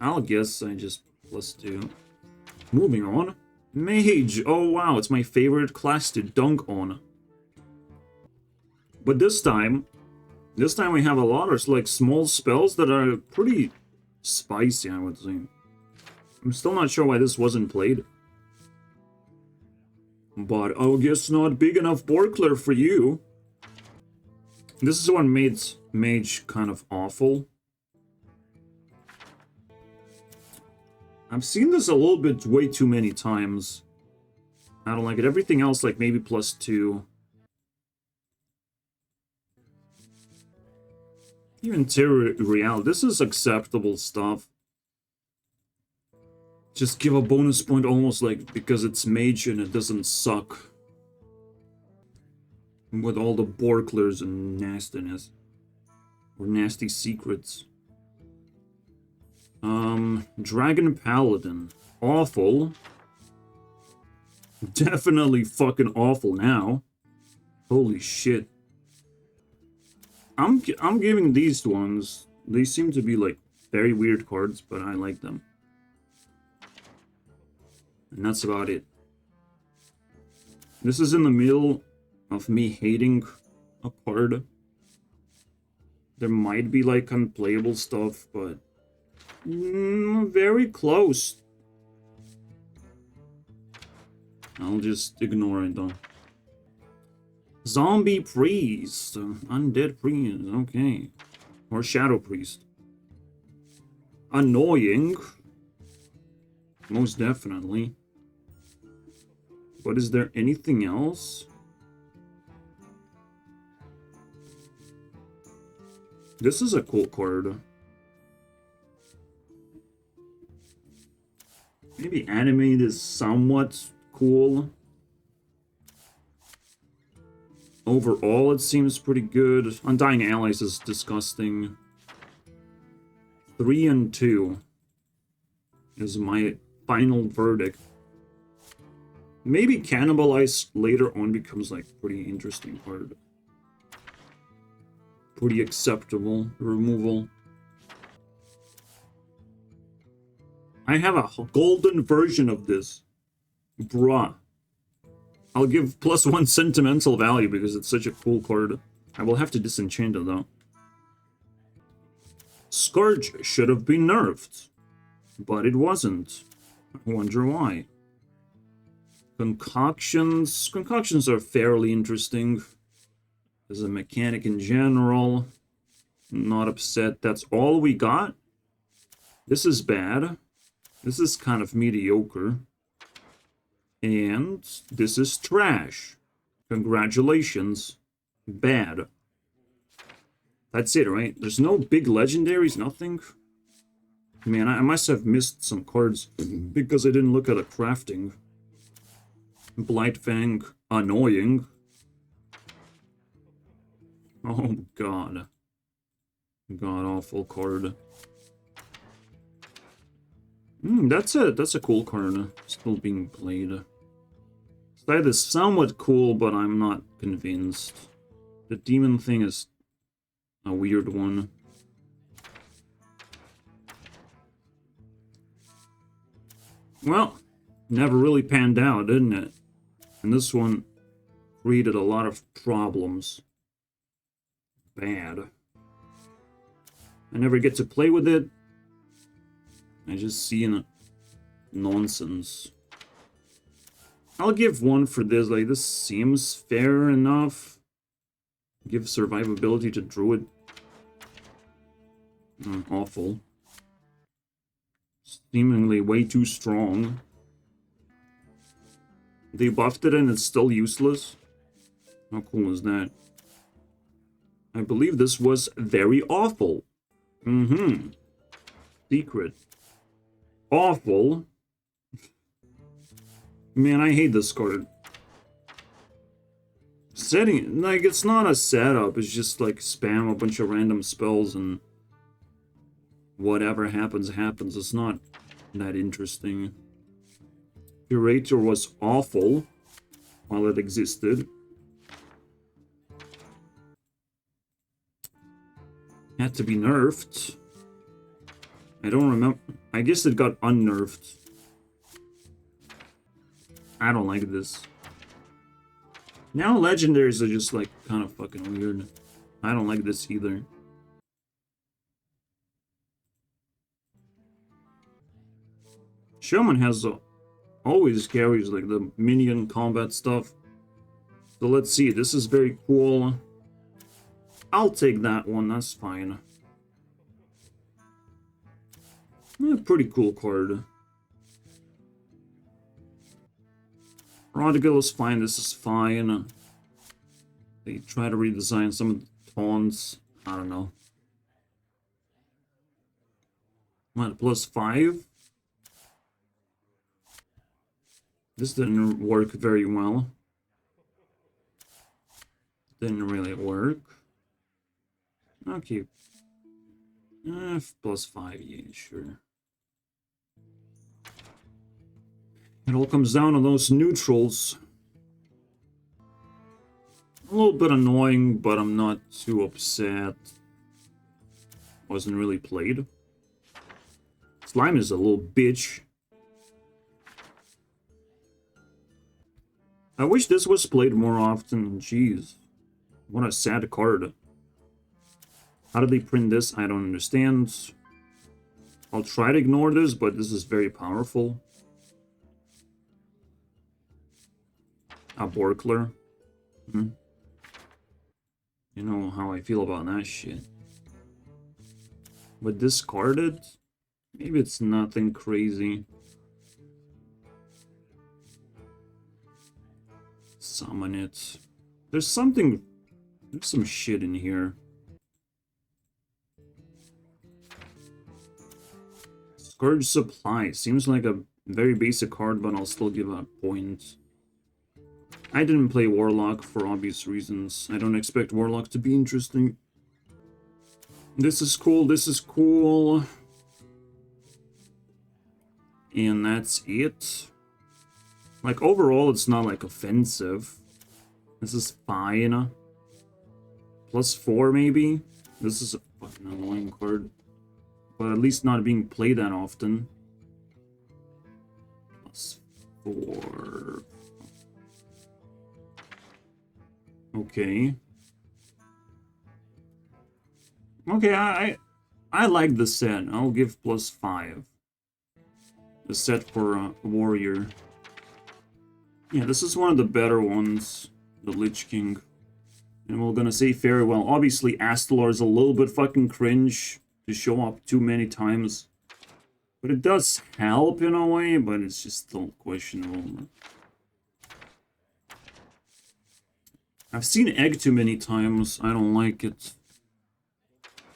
I'll guess I just +2. Moving on. Mage. Oh wow, it's my favorite class to dunk on. But this time we have a lot of like small spells that are pretty spicy, I would say. I'm still not sure why this wasn't played. But I guess not big enough Borkler for you. This is what made Mage kind of awful. I've seen this a little bit way too many times. I don't like it. Everything else, like, maybe +2. Even Terror Real, this is acceptable stuff. Just give a bonus point almost like because it's mage and it doesn't suck. With all the Borklers and nastiness. Or nasty secrets. Dragon Paladin. Awful. Definitely fucking awful now. Holy shit. I'm giving these ones. They seem to be like very weird cards, but I like them. And that's about it. This is in the middle of me hating a card. There might be like unplayable stuff, but very close. I'll just ignore it though. Zombie Priest. Undead Priest. Okay. Or Shadow Priest. Annoying. Most definitely. But is there anything else? This is a cool card. Maybe animate is somewhat cool. Overall, it seems pretty good. Undying Allies is disgusting. 3 and 2 is my final verdict. Maybe Cannibalize later on becomes like pretty interesting card. Pretty acceptable removal. I have a golden version of this. Bruh. I'll give +1 sentimental value because it's such a cool card. I will have to disenchant it though. Scourge should have been nerfed, but it wasn't. I wonder why. Concoctions. Concoctions are fairly interesting. As a mechanic in general. Not upset. That's all we got? This is bad. This is kind of mediocre. And this is trash. Congratulations. Bad. That's it, right? There's no big legendaries, nothing? Man, I must have missed some cards because I didn't look at the crafting. Blightfang, annoying. Oh god. God-awful card. That's a cool card. Still being played. That is somewhat cool, but I'm not convinced. The demon thing is a weird one. Well, never really panned out, didn't it? And this one created a lot of problems. Bad. I never get to play with it. I just see nonsense. I'll give 1 for this. Like, this seems fair enough. Give survivability to Druid. Awful. Seemingly way too strong. They buffed it and it's still useless. How cool is that? I believe this was very awful. Secret. Awful. Man, I hate this card. Setting, like, it's not a setup. It's just, like, spam a bunch of random spells and whatever happens, happens. It's not that interesting. Curator was awful while it existed. Had to be nerfed. I don't remember. I guess it got unnerfed. I don't like this. Now legendaries are just like kind of fucking weird. I don't like this either. Showman has always carries like the minion combat stuff. So let's see. This is very cool. I'll take that one. That's fine. Pretty cool card. Prodigal is fine, this is fine. They try to redesign some of the taunts. I don't know. What, +5? This didn't work very well. Didn't really work. Okay. +5, yeah, sure. It all comes down to those neutrals. A little bit annoying, but I'm not too upset. Wasn't really played. Slime is a little bitch. I wish this was played more often. Jeez. What a sad card. How did they print this? I don't understand. I'll try to ignore this, but this is very powerful. A Borkler. You know how I feel about that shit. But discarded? Maybe it's nothing crazy. Summon it. There's some shit in here. Scourge Supply. Seems like a very basic card, but I'll still give a point. I didn't play Warlock for obvious reasons. I don't expect Warlock to be interesting. This is cool, this is cool. And that's it. Like, overall, it's not, like, offensive. This is fine. +4, maybe? This is a fucking annoying card. But at least not being played that often. +4... Okay. Okay, I like the set. I'll give +5. The set for Warrior. Yeah, this is one of the better ones. The Lich King. And we're gonna say farewell. Obviously, Astalar is a little bit fucking cringe to show up too many times. But it does help in a way, but it's just still questionable. I've seen Egg too many times. I don't like it.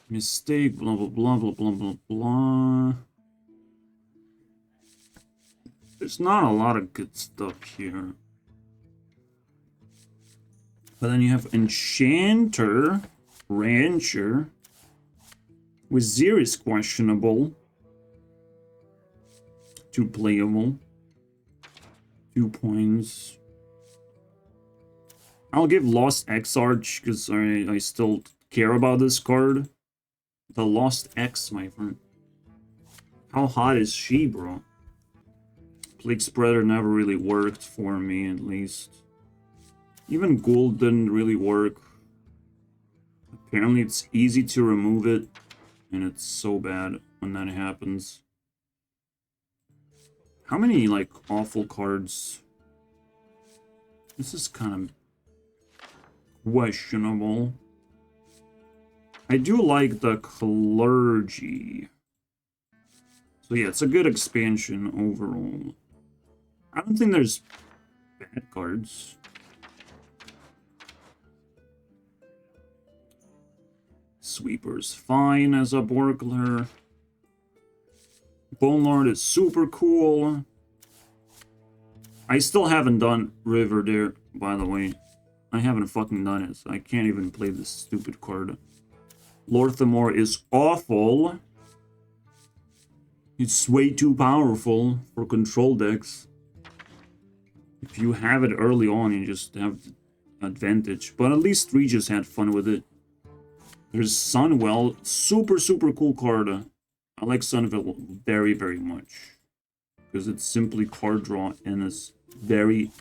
Mistake, blah, blah, blah, blah, blah, blah, blah. There's not a lot of good stuff here. But then you have Enchanter, Rancher. Wizir is questionable. 2 playable. 2 points. I'll give Lost Exarch because I still care about this card. The Lost X, my friend. How hot is she, bro? Plague Spreader never really worked for me, at least. Even Gold didn't really work. Apparently it's easy to remove it, and it's so bad when that happens. How many, like, awful cards? This is kind of questionable. I do like the Clergy. So yeah, it's a good expansion overall. I don't think there's bad cards. Sweeper's fine as a Borkler. Bone Lord is super cool. I still haven't done River there, by the way. I haven't fucking done it, so I can't even play this stupid card. Lorthamore is awful. It's way too powerful for control decks. If you have it early on, you just have the advantage. But at least Regis had fun with it. There's Sunwell. Super, super cool card. I like Sunwell very, very much. Because it's simply card draw and it's very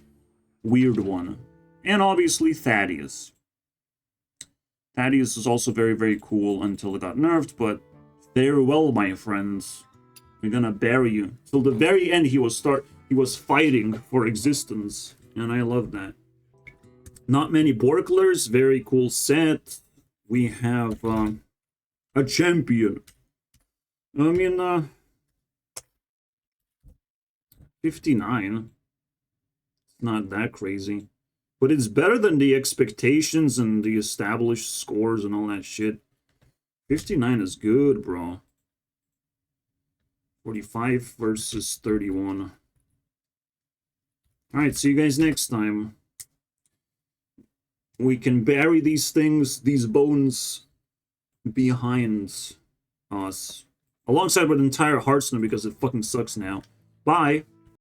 weird one. And obviously Thaddeus. Thaddeus is also very, very cool until it got nerfed, but farewell, my friends. We're gonna bury you. Till the very end, he was fighting for existence, and I love that. Not many Borklers, very cool set. We have a champion. I mean, 59. not that crazy. But it's better than the expectations and the established scores and all that shit. 59 is good, bro. 45 versus 31. Alright, see you guys next time. We can bury these things, these bones, behind us. Alongside with entire Hearthstone because it fucking sucks now. Bye!